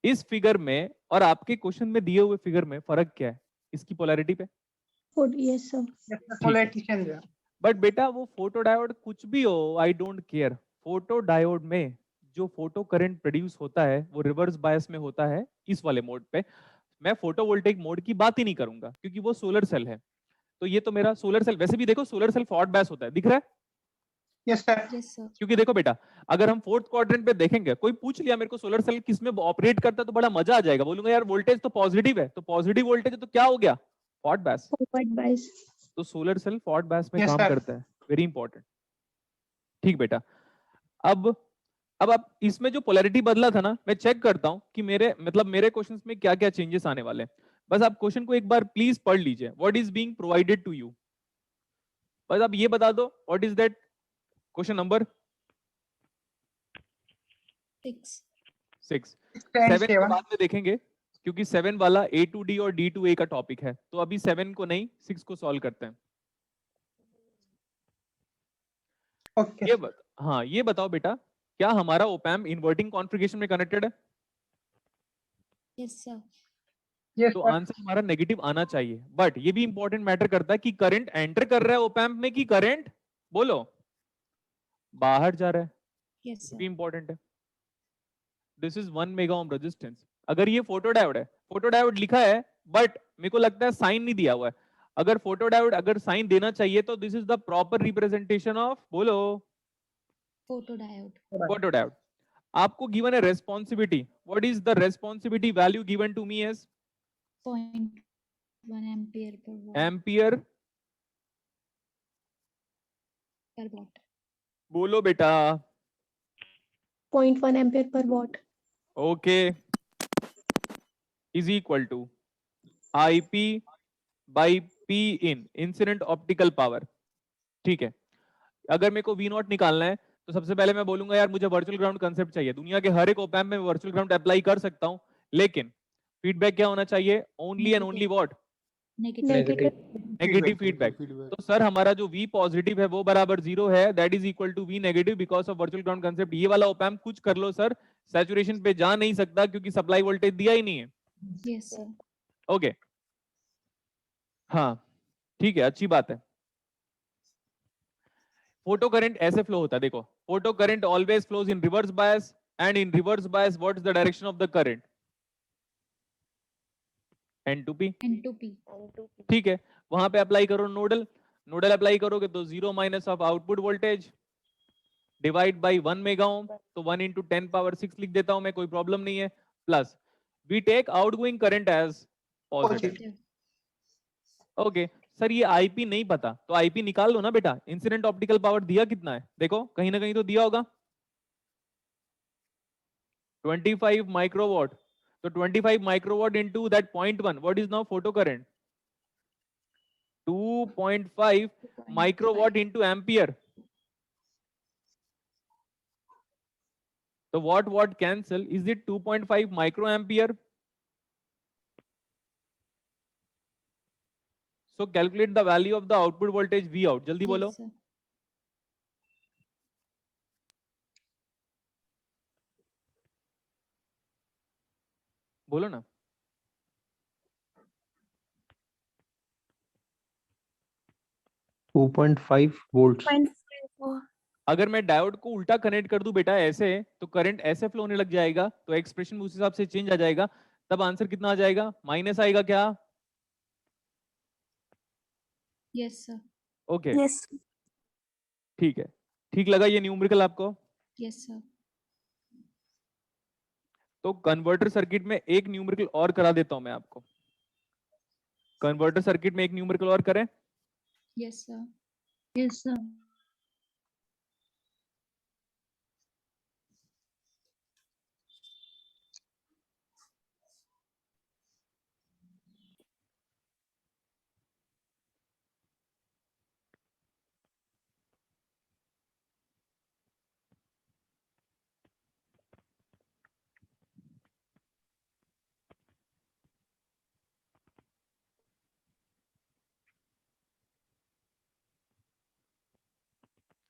इस फिगर में और आपके क्वेश्चन में दिए हुए फिगर में फर्क क्या है? इसकी पोलैरिटी पे। Yes sir. Yes sir politician जो है। बट बेटा वो फोटो डायोड कुछ भी हो, I don't care, photo diode में जो फोटो करंट प्रोड्यूस होता है वो रिवर्स बायस में होता है, इस वाले मोड पे। मैं फोटोवोल्टेइक मोड की बात ही नहीं करूंगा क्योंकि वो सोलर सेल है। तो ये तो मेरा सोलर सेल, वैसे भी देखो सोलर सेल फॉर्ड बैस होता है, दिख रहा है? Yes sir. Yes sir. क्योंकि देखो बेटा, अगर हम फोर्थ क्वाड्रेंट पे देखेंगे, कोई पूछ लिया मेरे को सोलर सेल किस में ऑपरेट करता है, तो बड़ा मजा आ जाएगा, बोलूंगा यार वोल्टेज तो पॉजिटिव है, तो पॉजिटिव वोल्टेज है तो क्या हो गया, फॉर्ड बैस। फॉरवर्ड बाइस। तो सोलर सेल फॉर्ड बैस में Yes, काम sir. करता है, वेरी इंपॉर्टेंट। ठीक बेटा, अब आप इसमें जो पोलैरिटी बदला था ना, मैं चेक करता हूं कि मेरे मतलब मेरे क्वेश्चंस में क्या क्या चेंजेस आने वाले हैं। बस आप क्वेश्चन को एक बार प्लीज पढ़ लीजिए, what is being provided to you, बस आप ये बता दो what is that. Question number 6। 6, 10, 7 को 7. बाद में देखेंगे क्योंकि 7 वाला A to D और D to A का टॉपिक है, तो अभी 7 को नहीं 6 को सॉल्व करते हैं। Okay. हाँ ये बताओ बेटा, क्या हमारा ओपैम्प इन्वर्टिंग कॉन्फ़िगरेशन में कनेक्टेड है? Yes sir. Yes, तो sir. आंसर हमारा नेगेटिव आना चाहिए, बट ये भी इंपॉर्टेंट मैटर करता है कि करंट एंटर कर रहा है ओपैम्प में कि करंट, बोलो, बाहर जा रहा है, यस ये भी सर। इंपॉर्टेंट है। This is 1 mega ohm resistance. अगर ये फोटो डायोड है, फोटो डायोड लिखा है बट मेरे को लगता है साइन नहीं दिया हुआ है। अगर फोटो डायोड अगर साइन देना चाहिए तो this is the proper representation of, बोलो, फोटो डायोड। Photo diode. आपको गिवन है responsibility, what is the responsibility value given to me as 0.1 ampere per watt. Ampere per watt. बोलो बेटा। 0.1 ampere per watt. Okay, is equal to IP by P in, incident optical power. ठीक है, अगर मेरे को V not निकालना है तो सबसे पहले मैं बोलूंगा यार मुझे वर्चुअल ग्राउंड कंसेप्ट चाहिए। दुनिया के हर एक ओपैम्प में वर्चुअल ग्राउंड अप्लाई कर सकता हूं, लेकिन फीडबैक क्या होना चाहिए, only and only what, negative. Negative feedback. तो सर हमारा जो V पॉजिटिव है वो बराबर 0 है, that is equal to V negative because of virtual ground concept. ये वाला ओपैम्प कुछ कर लो सर, सैचुरेशन पे जा नहीं सकता क्योंकि सप्लाई वोल्टेज दिया ही नहीं है। Yes, sir. ओके हाँ ठीक है, अच्छी बात है। फोटो करंट ऐसे फ्लो होता है, देखो photo current always flows in reverse bias, and in reverse bias what is the direction of the current? N2P। N2P. ठीक है, वहां पे अप्लाई करो नोडल, नोडल अप्लाई करोगे तो 0 minus of output voltage divide by 1 mega ohm, तो 1 into 10 power 6 लिख देता हूं मैं, कोई प्रॉब्लम नहीं है। Plus we take outgoing current as positive. Positive. Okay sir ये आईपी नहीं पता, तो आईपी निकाल लो ना बेटा। इंसिडेंट ऑप्टिकल पावर दिया कितना है, देखो कहीं ना कहीं तो दिया होगा 25 माइक्रोवाट। तो 25 microwatt into that 0.1, what is now photo current? 2.5 microwatt into ampere. So what cancel? Is it 2.5 microampere? So calculate the value of the output voltage V out. जल्दी बोलो। Yes, sir. बोलो ना। Two 2.5 volt. अगर मैं diode को उल्टा connect कर दूं बेटा ऐसे, तो करंट ऐसे फ्लो होने लग जाएगा, तो एक्सप्रेशन उस हिसाब से चेंज आ जाएगा। तब आंसर कितना आ जाएगा? माइनस आएगा क्या? Yes, sir. Okay Yes. ठीक है, ठीक लगा ये न्यूमेरिकल आपको? Yes, sir. तो कन्वर्टर सर्किट में एक न्यूमेरिकल और करा देता हूं मैं आपको। कन्वर्टर सर्किट में एक न्यूमेरिकल और करें? Yes, sir. Yes, sir.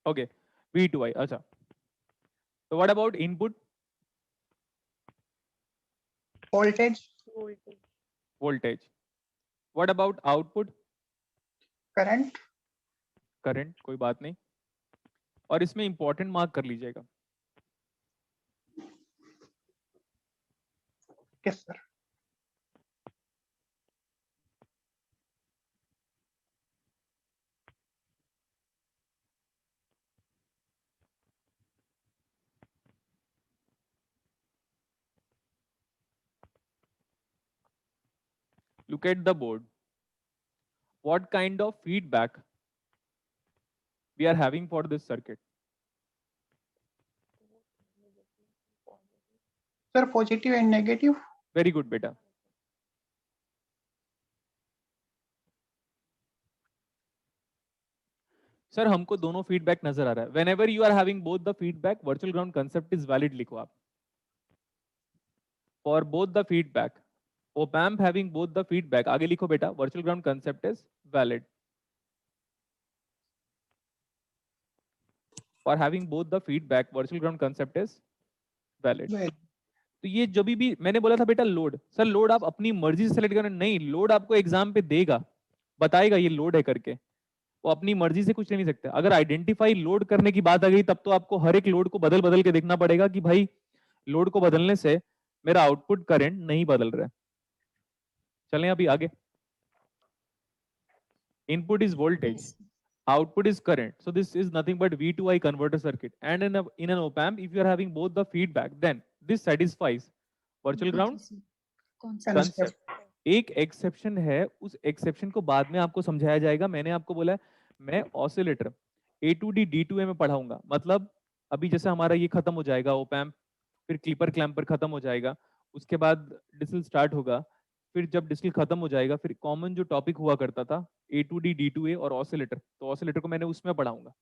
Okay V2I। अच्छा तो what about input Voltage. Voltage? What about output Current. Current? कोई बात नहीं, और इसमें इंपॉर्टेंट मार्क कर लीजिएगा। Yes, sir. Look at the board. What kind of feedback we are having for this circuit? Sir, positive and negative. Very good बेटा। Sir हमको दोनों फीडबैक नजर आ रहा है। Whenever you are having both the feedback, virtual ground concept is valid लिखो आप। For both the feedback, op amp having both the feedback, आगे लिखो बेटा, virtual ground concept is valid. For having both the feedback, virtual ground concept is valid. Well, तो ये जब भी मैंने बोला था बेटा लोड, सर लोड आप अपनी मर्जी से सेलेक्ट करना नहीं, लोड आपको एग्जाम पे देगा, बताएगा ये लोड है करके, वो अपनी मर्जी से कुछ नहीं सकते। अगर आइडेंटिफाई लोड करने की बात आ गई, तब तो आपको हर एक लोड को बदल बदल के देखना पड़ेगा कि भाई लोड को बदलने से मेरा आउटपुट करंट नहीं बदल रहा है। चलें अभी आगे। Input is voltage, Yes. output is current, so this is nothing but V2I converter circuit, and in an op amp if you are having both the feedback, then this satisfies virtual ground Concept. concept. एक exception है, उस exception को बाद में आपको समझाया जाएगा। मैंने आपको बोला है मैं ऑसिलेटर A2D D2A में पढ़ाऊंगा, मतलब अभी जैसे हमारा ये खत्म हो जाएगा op amp, फिर क्लिपर क्लैम्पर खत्म हो जाएगा, उसके बाद डिस्टिल स्टार्ट होगा, फिर जब डिस्टिल खत्म हो जाएगा फिर कॉमन जो टॉपिक हुआ करता था A2D D2A और ऑसिलेटर, तो ऑसिलेटर को मैंने उसमें पढ़ाऊंगा।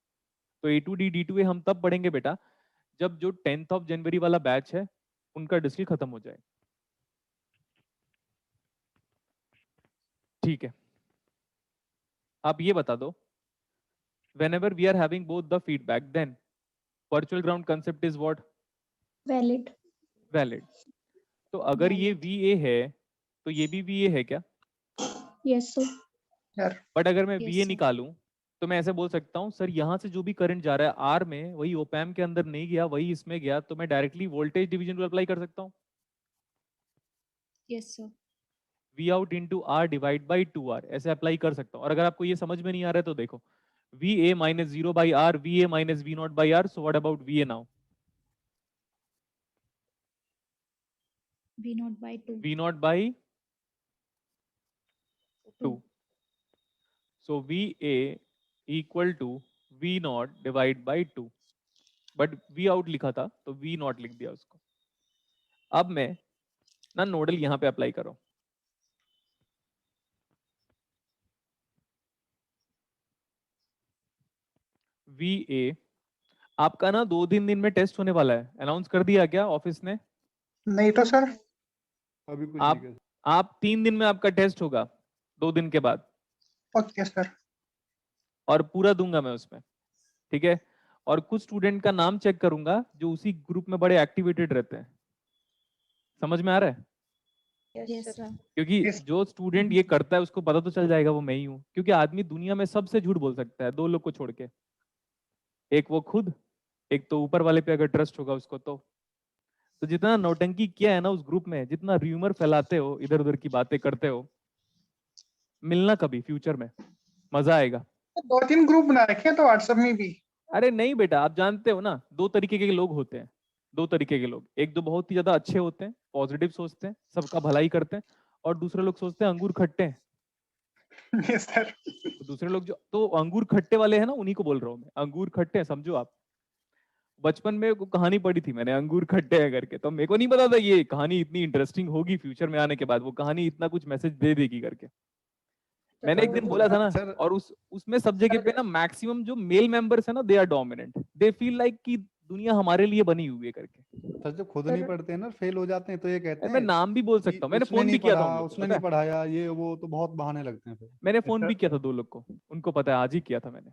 तो A2D D2A हम तब पढ़ेंगे बेटा जब जो 10th जनवरी वाला बैच है उनका डिस्टिल खत्म हो जाए। ठीक है, आप ये बता दो, whenever we are having both the feedback, then virtual ground concept is what? Valid. Valid. तो अगर ये Valid. VA है तो ये भी VA है क्या? Yes, sir. यार बट अगर मैं Yes, VA sir. निकालूं तो मैं ऐसे बोल सकता हूँ सर यहाँ से जो भी करंट जा रहा है R में वही ओपैम के अंदर नहीं गया, वही इसमें गया, तो मैं directly voltage division rule apply कर सकता हूँ। Yes, sir. V out into R divide by 2R ऐसे अप्लाई कर सकता हूँ। और अगर आपको ये समझ में नहीं आ रहा है तो देखो VA minus 0 by R, VA minus V naught by R, so what about VA now? V naught by 2. V naught by 2. So VA equal to V naught divide by 2. But V out लिखा था तो V naught लिख दिया उसको। अब मैं ना nodal यहाँ पे अप्लाई करो। VA आपका ना 2-3 दिन में टेस्ट होने वाला है, अनाउंस कर दिया क्या ऑफिस ने? नहीं तो सर। अभी कुछ आप नहीं कर आप 3 दिन में आपका टेस्ट होगा, 2 दिन के बाद, ओके सर। और पूरा दूंगा मैं उसमें, ठीक है? और कुछ स्टूडेंट का नाम चेक करूंगा जो उसी ग्रुप में बड़े एक्टिवेटेड रहते हैं। समझ में आ रहा है? Yes, sir. क्योंकि Yes. जो स्टूडेंट ये करता है उसको पता तो चल जाएगा वो मैं ही हूँ, क्योंकि आदमी दुनिया में सबसे झूठ बोल सकता है, 2 लोग को छोड़ के, एक वो खुद, एक तो ऊपर वाले पे अगर ट्रस्ट होगा उसको। तो जितना नौटंकी किया है ना उस ग्रुप में, जितना र्यूमर फैलाते हो, इधर उधर की बातें करते हो, मिलना कभी फ्यूचर में, मजा आएगा। 2-3 ग्रुप बना रखे हैं तो व्हाट्सएप में भी। अरे नहीं बेटा, आप जानते हो ना 2 तरीके के लोग होते हैं, 2 तरीके के लोग। एक तो बहुत ही ज्यादा अच्छे होते हैं, पॉजिटिव सोचते हैं, सबका भलाई करते हैं, और दूसरे लोग सोचते हैं अंगूर खट्टे हैं। Yes sir. तो दूसरे लोग जो तो अंगूर खट्टे वाले हैं ना, उन्हीं को बोल रहा हूँ मैं, अंगूर खट्टे हैं, समझो आप। बचपन में वो कहानी पढ़ी थी मैंने, अंगूर खट्टे हैं करके, तो मेरे को नहीं पता था ये कहानी इतनी इंटरेस्टिंग होगी, फ्यूचर में आने के बाद वो कहानी इतना कुछ मैसेज दे देगी करके। मैंने एक दिन बोला था ना, सर और उसमें सब जगह पे ना मैक्सिमम जो मेल मेंबर्स है ना, they are dominant, they feel like कि दुनिया हमारे लिए बनी हुई है करके। सर जो खुद नहीं पढ़ते हैं ना, फेल हो जाते हैं तो ये कहते मैं हैं नाम भी बोल कि सकता हूँ, मैंने उसने फोन भी नहीं किया था पढ़ा, उन लोग को, उसने पता नहीं है? पढ़ाया, ये वो तो बहुत बहाने लगते हैं फिर। मैंने फोन भी किया था 2 लोग को, उनको पता है, आज ही किया था मैंने,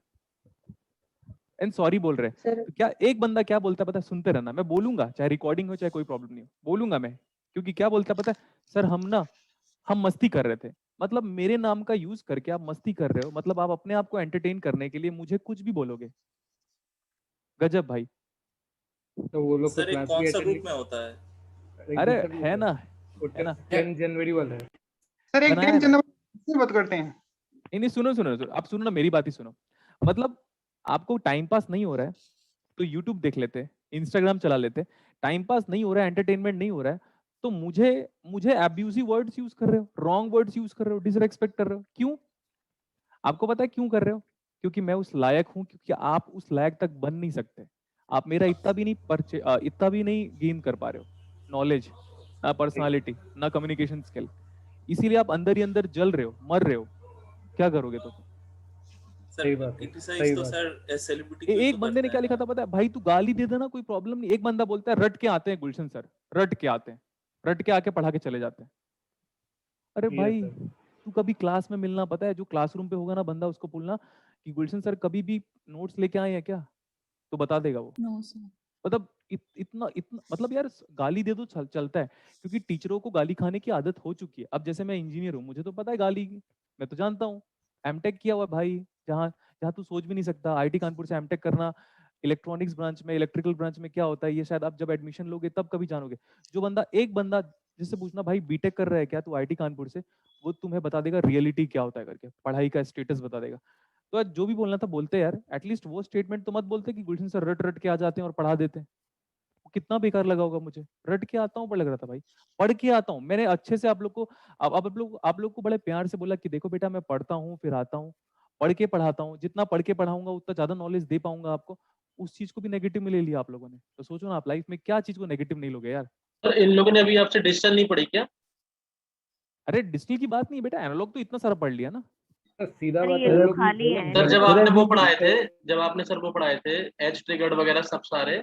एंड सॉरी बोल रहे हैं। तो क्या एक बंदा क्या बोलता है पता है? सुनते रहना, मैं बोलूंगा चाहे रिकॉर्डिंग हो चाहे कोई प्रॉब्लम नहीं हो, बोलूंगा मैं। क्योंकि क्या बोलता है पता है? सर हम मस्ती कर रहे थे। मतलब मेरे नाम का यूज करके आप मस्ती कर रहे हो, मतलब आप अपने आप को एंटरटेन करने के लिए मुझे कुछ भी बोलोगे। गजब भाई। तो वो लोग सर एक कौन सा ग्रुप में होता है? अरे है ना, है ना, 10 जनवरी वाला है। सर एक बनाया 10 ना। जनवरी की बात करते हैं। नहीं, सुनो, आप सुनो ना, मेरी बात ही सुनो। मतलब आपको टाइम पास नहीं हो रहा है तो यूट्यूब देख लेते, इंस्टाग्राम चला लेते। टाइम पास नहीं हो रहा है, एंटरटेनमेंट नहीं हो रहा है, तो मुझे एब्यूजिव वर्ड्स यूज कर रहे हो, रॉन्ग वर्ड्स यूज कर रहे हो, डिसरेस्पेक्ट कर रहे हो। क्यों? आपको पता है क्यों कर रहे हो? क्योंकि मैं उस लायक हूं, क्योंकि आप उस लायक तक बन नहीं सकते। आप मेरा इतना भी नहीं गेन कर पा रहे हो, नॉलेज ना, पर्सनालिटी ना, कम्युनिकेशन स्किल। इसीलिए आप अंदर ही अंदर जल रहे हो, मर रहे हो। क्या करोगे तो? सही बात है, क्रिटिसाइज सही तो बात। सर सेलिब्रिटी को ही एक तो बंदे ने करते क्या हैं लिखा ना। था पता है? भाई तू गाली दे देना, कोई प्रॉब्लम नहीं। एक बंदा बोलता है रट के आते हैं गुलशन सर, रट के आते हैं, रट के आके पढ़ा के चले जाते हैं। अरे Yes, भाई, sir. तू कभी क्लास में मिलना, पता है जो क्लासरूम पे होगा ना बंदा, उसको बोलना कि गुलशन सर कभी भी नोट्स लेके आए हैं क्या, तो बता देगा वो। No, sir. मतलब इतना इतना मतलब यार, गाली दे दो चलता है, क्योंकि टीचरों को गाली खाने की आदत हो चुकी है। अब जैसे मैं इंजीनियर हूँ, मुझे तो पता है गाली की, मैं तो जानता हूँ। एमटेक किया हुआ भाई, जहाँ जहाँ तू सोच भी नहीं सकता, आईटी कानपुर से एमटेक करना, इलेक्ट्रॉनिक्स ब्रांच में, इलेक्ट्रिकल ब्रांच में क्या होता है, ये शायद आप जब एडमिशन लोगे तब कभी जानोगे। एक बंदा जिससे पूछना भाई बीटेक कर रहा है क्या तू आईटी कानपुर से, वो तुम्हें बता देगा रियलिटी क्या होता है करके, पढ़ाई का स्टेटस बता देगा। तो आज जो भी बोलना था बोलते यार, एटलीस्ट वो स्टेटमेंट तो मत बोलते कि गुलशन सर रट रट के आ जाते हैं और पढ़ा देते हैं। कितना बेकार लगा होगा मुझे। रट के आता हूँ पर लग रहा था भाई, पढ़ के आता हूँ। मैंने अच्छे से आप लोग को, अब आप लोग को बड़े प्यार से बोला कि देखो बेटा मैं पढ़ता हूँ फिर आता हूँ, पढ़ के पढ़ाता हूँ, जितना पढ़ के पढ़ाऊंगा उतना ज्यादा नॉलेज दे पाऊंगा आपको। उस चीज को भी नेगेटिव में ले लिया आप लोगों ने, तो सोचो ना आप लाइफ में क्या चीज को नेगेटिव नहीं लोगे यार। सर इन लोगों ने अभी आपसे डिजिटल नहीं पढ़ी क्या? अरे डिजिटल की बात नहीं बेटा, एनालॉग तो इतना सारा पढ़ लिया ना। सर, सीधा अरे बात ये है, वो लोग लोग खाली वो लोग हैं। सर जब जनता आपने वो की पढ़ाए थे, जब आपने सर वो पढ़ाए थे एज ट्रिगर्ड वगैरह सब सारे,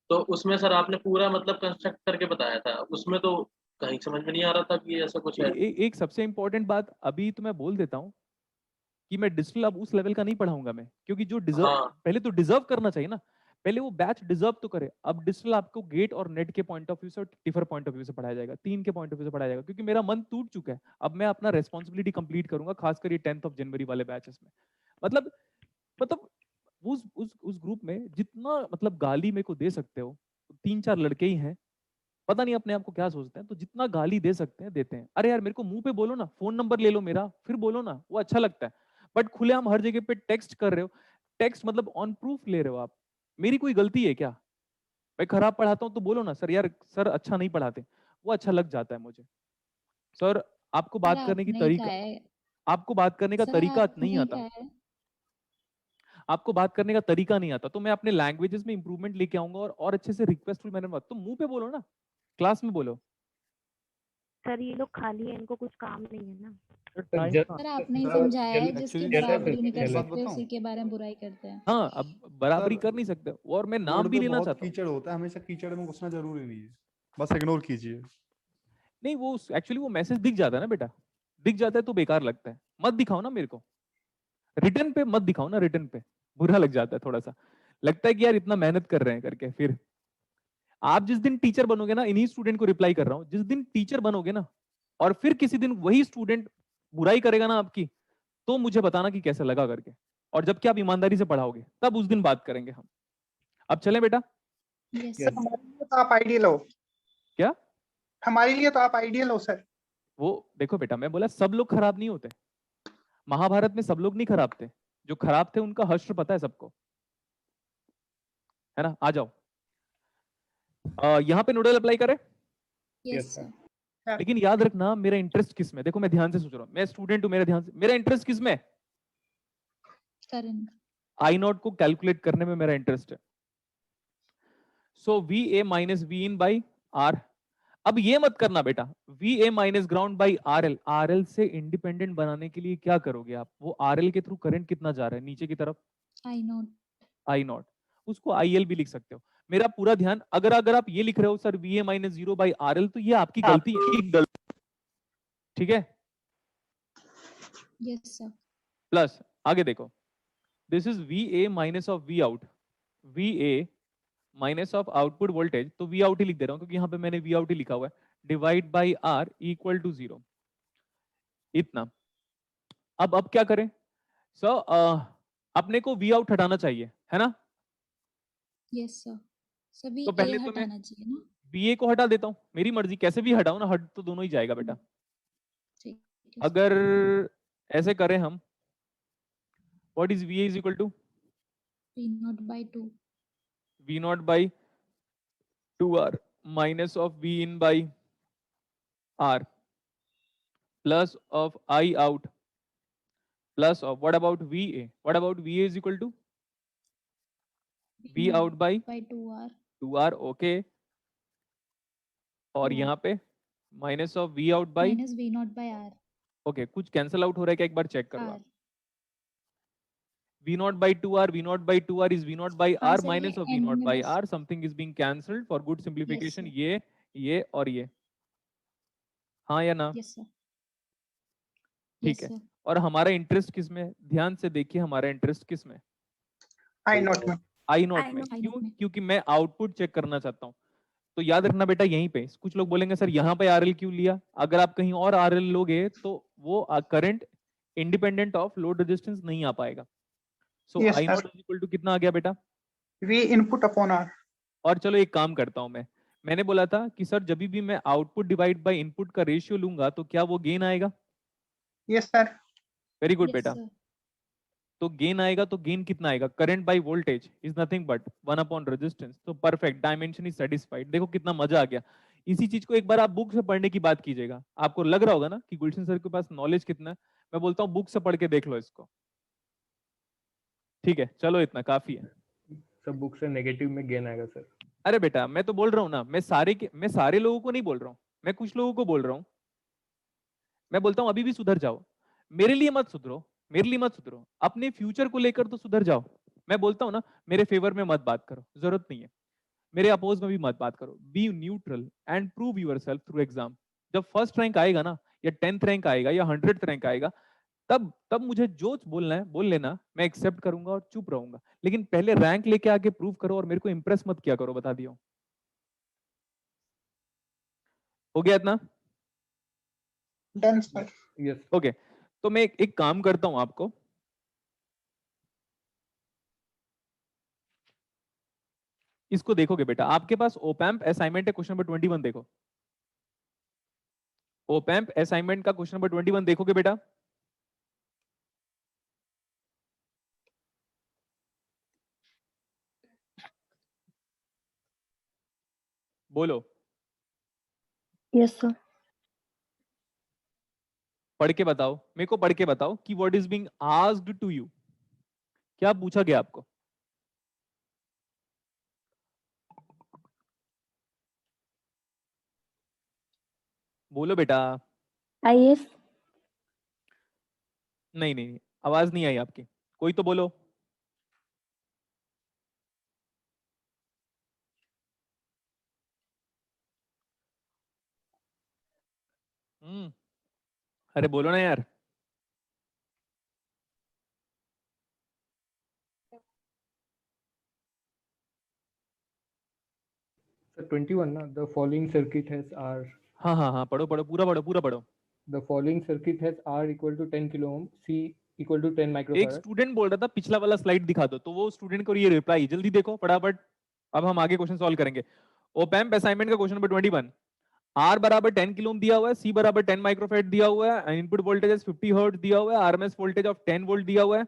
तो उसमें सर आपने पूरा मतलब कंस्ट्रक्ट करके बताया था, उसमें तो कहीं समझ में नहीं आ रहा था कि ऐसा कुछ है। एक सबसे इंपॉर्टेंट बात अभी तो मैं बोल देता हूँ कि मैं डिजिटल अब उस लेवल का नहीं पढ़ाऊंगा मैं, क्योंकि जो डिजर्व, हाँ पहले तो डिजर्व करना चाहिए ना। पहले वो बैच डिजर्व तो करे। अब डिजिटल आपको गेट और नेट के पॉइंट ऑफ व्यू से और टिफर पॉइंट ऑफ व्यू से पढ़ाया जाएगा, 3 के पॉइंट ऑफ व्यू से पढ़ाया जाएगा, क्योंकि मेरा मन टूट चुका है। अब मैं अपना रेस्पॉन्सिबिलिटी कंप्लीट करूंगा, खासकर ये 10th ऑफ जनवरी वाले बैचेस में। मतलब उस ग्रुप में जितना मतलब गाली मेरे को दे सकते हो, 3-4 लड़के ही हैं, पता नहीं अपने आप को क्या सोचते हैं, तो जितना गाली दे सकते हैं देते हैं। अरे यार मेरे को मुंह पे बोलो ना, फोन नंबर ले लो मेरा, फिर बोलो ना, वो अच्छा लगता है। बट खुलेआम हर जगह पे टेक्स्ट कर रहे हो, टेक्स्ट मतलब ऑन प्रूफ ले रहे हो आप। मेरी कोई गलती है क्या? मैं खराब पढ़ाता हूँ तो बोलो ना सर, यार सर अच्छा नहीं पढ़ाते, वो अच्छा लग जाता है मुझे। सर आपको बात करने की तरीका, आपको बात करने का तरीका नहीं आता, आपको बात करने का तरीका नहीं आता, तो मैं अपने लैंग्वेजेस में इंप्रूवमेंट लेके आऊंगा और अच्छे से रिक्वेस्टफुल मैनर में। तो मुंह पे बोलो ना, क्लास में बोलो। सर ये लोग खाली है, इनको कुछ काम नहीं है ना। सर आपने ही समझाया है, जिसकी बराबरी नहीं कर सकते उसी के बारे में बुराई करते हैं। हाँ, अब बराबरी कर नहीं सकते, और मैं नाम भी लेना चाहता हूँ। कीचड़ होता है, हमेशा कीचड़ में घुसना जरूरी नहीं है, बस इग्नोर कीजिए। नहीं, वो एक्चुअली वो मैसेज दिख जाता है ना बेटा, दिख जाता है तो बेकार लगता है। मत दिखाओ ना मेरे को, रिटर्न पे मत दिखाओ ना, रिटर्न पे बुरा लग जाता है, थोड़ा सा लगता है कि यार इतना मेहनत कर रहे हैं करके। फिर आप जिस दिन टीचर बनोगे ना, इन्हीं स्टूडेंट को रिप्लाई कर रहा हूं, जिस दिन टीचर बनोगे ना और फिर किसी दिन वही स्टूडेंट बुराई करेगा ना आपकी, तो मुझे बताना कि कैसा लगा करके। और जबकि आप ईमानदारी से पढ़ाओगे तब उस दिन बात करेंगे हम। अब चलें बेटा? हमारे लिए तो आप आइडियल हो। क्या? हमारे लिए तो आप आइडियल हो सर। वो देखो बेटा, मैं बोला सब लोग खराब नहीं होते, महाभारत में सब लोग नहीं खराब थे, जो खराब थे उनका हश्र पता है सबको, है ना? आ जाओ, यहाँ पे नोडल अप्लाई करें। Yes sir. लेकिन याद रखना मेरा इंटरेस्ट किस में, देखो मैं ध्यान से सोच रहा हूँ, मैं स्टूडेंट हूँ, मेरा ध्यान से, मेरा इंटरेस्ट किस में? करंट। आई नॉट को कैलकुलेट करने में मेरा इंटरेस्ट है। So V A minus V in by R. अब ये मत करना बेटा, V A minus ground by R L. R L से इंडिपेंडेंट बनाने के लिए क्या करोगे आप? वो आर एल के थ्रू करंट कितना जा रहा है नीचे की तरफ? आई नॉट। आई नॉट, उसको आई एल भी लिख सकते हो। मेरा पूरा ध्यान, अगर आप ये लिख रहे हो sir we A minus 0 by R L, तो ये आपकी गलती है, ठीक है? Yes sir. प्लस आगे देखो, this is V A minus of V out, V A minus of output voltage, तो वी आउट ही लिख दे रहा हूं क्योंकि यहाँ पे मैंने वी आउट ही लिखा हुआ है, divide by R equal to 0, इतना। अब क्या करें सर? अपने को वी आउट हटाना चाहिए, है ना? Yes sir. सभी तो पहले तो मैं बी ए को हटा देता हूँ, मेरी मर्जी, कैसे भी हटाऊं ना, हट तो दोनों ही जाएगा बेटा। अगर ऐसे करें हम, what is V A is equal to V not by 2, V not by 2r minus of V in by r plus of I out plus of what about V A, what about V A is equal to V out by 2r, okay. और यहाँ पे minus of V out by minus V not by R. Okay, कुछ cancel out हो रहा है क्या? एक बार check करो आप। V naught by 2r, V naught by 2r is V naught by r minus of V naught by r. Something is being cancelled for good simplification. ये और ये, हाँ या ना? yes, ठीक है। और हमारा इंटरेस्ट किस में? ध्यान से देखिए, हमारा इंटरेस्ट किस में? आई नॉट में। आई नॉट में। क्यों? क्योंकि मैं आउटपुट चेक करना चाहता हूँ। तो याद रखना बेटा, यहीं पे कुछ लोग बोलेंगे सर यहाँ पे आरएल क्यों लिया? अगर आप कहीं और आरएल लोगे तो वो current independent of load resistance नहीं आ पाएगा। So I not is equal to कितना आ गया बेटा? V input upon R. और चलो एक काम करता हूं, मैंने बोला था कि सर जब भी मैं आउटपुट डिवाइड बाय इनपुट का रेशियो लूंगा तो क्या वो गेन आएगा? Yes sir. वेरी गुड बेटा। तो गेन आएगा, तो गेन कितना आएगा? Current by voltage is nothing but 1 upon resistance. तो परफेक्ट, डायमेंशन इज सेटिस्फाइड। देखो कितना मजा आ गया। इसी चीज को एक बार आप बुक से पढ़ने की बात कीजिएगा, आपको लग रहा होगा ना कि गुलशन सर के पास नॉलेज कितना है। मैं बोलता हूँ बुक से पढ़ के देख लो इसको, ठीक है? चलो इतना काफी है। सब बुक से नेगेटिव में गेन आएगा सर। अरे बेटा मैं तो बोल रहा हूँ ना, मैं सारे लोगों को नहीं बोल रहा हूँ, मैं कुछ लोगों को बोल रहा हूँ। मैं बोलता हूँ अभी भी सुधर जाओ, मेरे लिए मत सुधरो, मेरे लिए मत सुधरो, अपने फ्यूचर को लेकर तो सुधर जाओ। मैं बोलता हूँ ना, मेरे फेवर में मत बात करो, जरूरत नहीं है। मेरे अपोज में भी मत बात करो। B neutral and prove yourself through exam. जब फर्स्ट रैंक आएगा ना, या 10th रैंक आएगा, या 100th रैंक आएगा, तब मुझे जो बोलना है बोल लेना, मैं एक्सेप्ट करूंगा और चुप रहूंगा, लेकिन पहले रैंक लेके आके प्रूव करो और मेरे को इंप्रेस मत किया करो, बता दिया। हो गया इतना? Done sir. यस ओके, तो मैं एक काम करता हूं आपको, इसको देखोगे बेटा, आपके पास ओपैम्प असाइनमेंट है क्वेश्चन नंबर 21, देखो ओपैम्प असाइनमेंट का क्वेश्चन नंबर 21 देखोगे बेटा? बोलो। Yes sir. पढ़ के बताओ मेरे को, पढ़ के बताओ कि what is being asked to you, क्या पूछा गया आपको? बोलो बेटा। आईएएस। नहीं नहीं नहीं, आवाज नहीं आई आपकी, कोई तो बोलो। अरे बोलो ना यार। सर 21 ना, the following circuit has R, हाँ हाँ हाँ, पढ़ो पढ़ो, पूरा पढ़ो, पूरा पढ़ो। The following circuit has R equal to 10 kilo ohm, C equal to 10 एक माइक्रोफैराड। स्टूडेंट बोल रहा था पिछला वाला स्लाइड दिखा दो, तो वो स्टूडेंट को ये रिप्लाई जल्दी देखो फटाफट। अब हम आगे क्वेश्चन सॉल्व करेंगे। ओपैम्प असाइनमेंट का क्वेश्चन नंबर 21, आर बराबर 10 किलो ओम दिया हुआ है, सी बराबर 10 माइक्रोफैराड दिया हुआ है, इनपुट वोल्टेज 50 हर्ट्ज दिया हुआ है, आरएमएस वोल्टेज ऑफ 10 वोल्ट दिया हुआ है।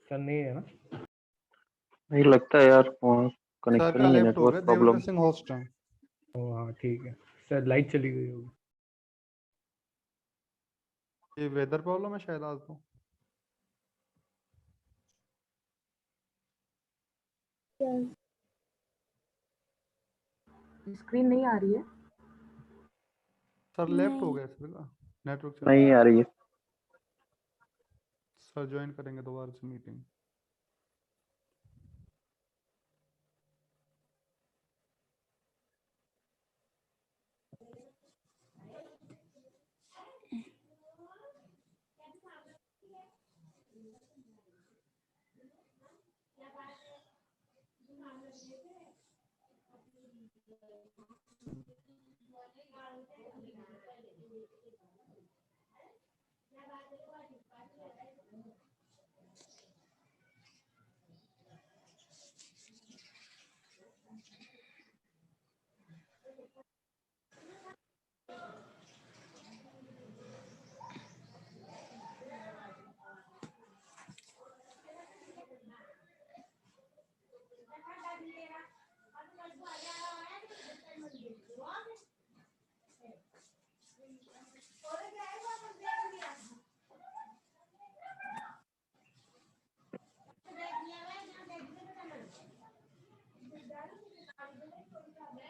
सर नहीं है ना? नहीं लगता है यार, सर कनेक्शन का ही है, लेफ्ट हो गया, network problem. Devendra Singh host हैं। ओ हाँ ठीक है सर, लाइट चली गई होगी। ये वेदर प्रॉब्लम है शायद आज तो। स्क्रीन नहीं आ रही है। सर लेफ्ट हो गया सर का नेटवर्क चला नहीं गया। आ रही है। सर ज्वाइन करेंगे दोबारा से मीटिंग।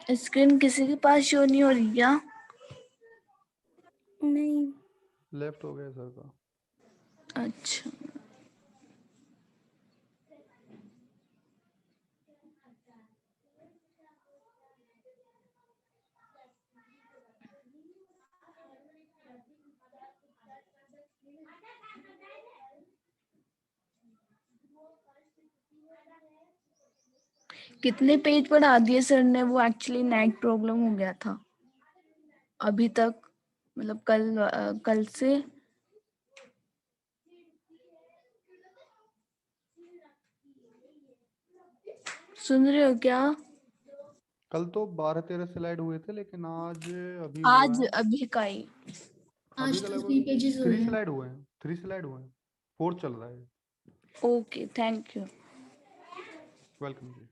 स्क्रीन किसी के पास शो नहीं हो रही क्या? नहीं। लेफ्ट हो गया सर का। अच्छा। कितने पेज पढ़ा दिए सर ने? वो एक्चुअली नेट प्रॉब्लम हो गया था अभी तक, मतलब कल से। सुन रहे हो क्या? कल तो 12-13 स्लाइड हुए थे, लेकिन आज अभी हुआ आज है, अभी का ही। अभी आज का तो लगभग 3 पेजेस हुए 3 हैं। स्लाइड हुए हैं, 3 स्लाइड हुए हैं, 4 चल रहा है। Okay, thank you. वेलकम जी।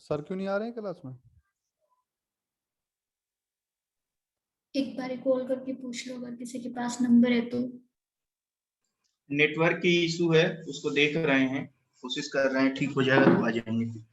सर क्यों नहीं आ रहे हैं क्लास में? एक बार कॉल करके पूछ लो अगर किसी के पास नंबर है तो। नेटवर्क की इशू है, उसको देख रहे हैं, कोशिश कर रहे हैं, ठीक हो जाएगा तो आ जाएंगे।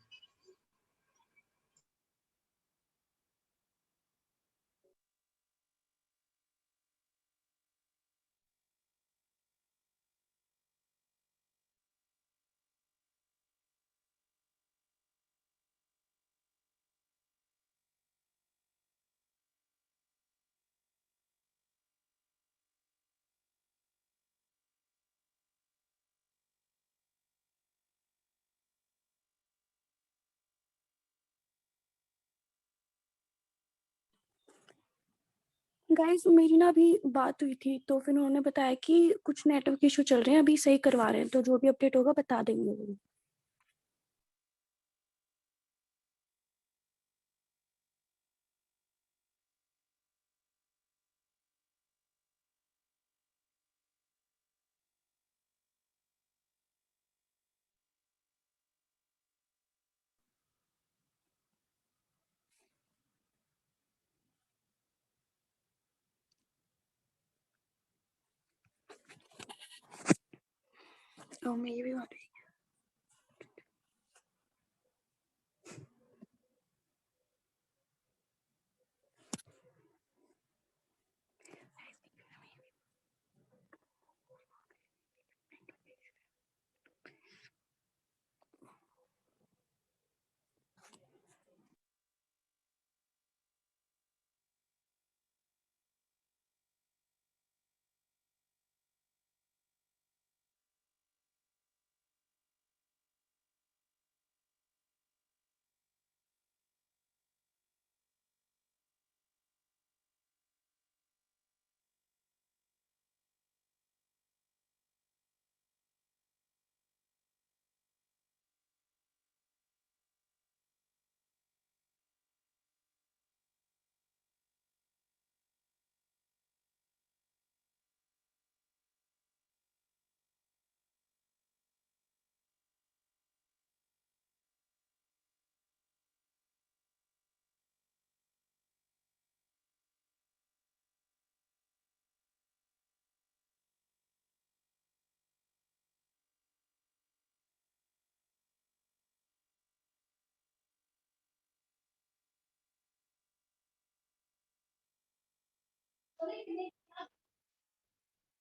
गाइस मेरी ना अभी बात हुई थी तो फिर उन्होंने बताया कि कुछ नेटवर्क इशू चल रहे हैं, अभी सही करवा रहे हैं, तो जो भी अपडेट होगा बता देंगे वो। तो मैं ये भी बात हुई।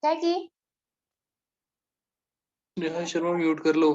क्या की? नेहा शर्मा म्यूट कर लो।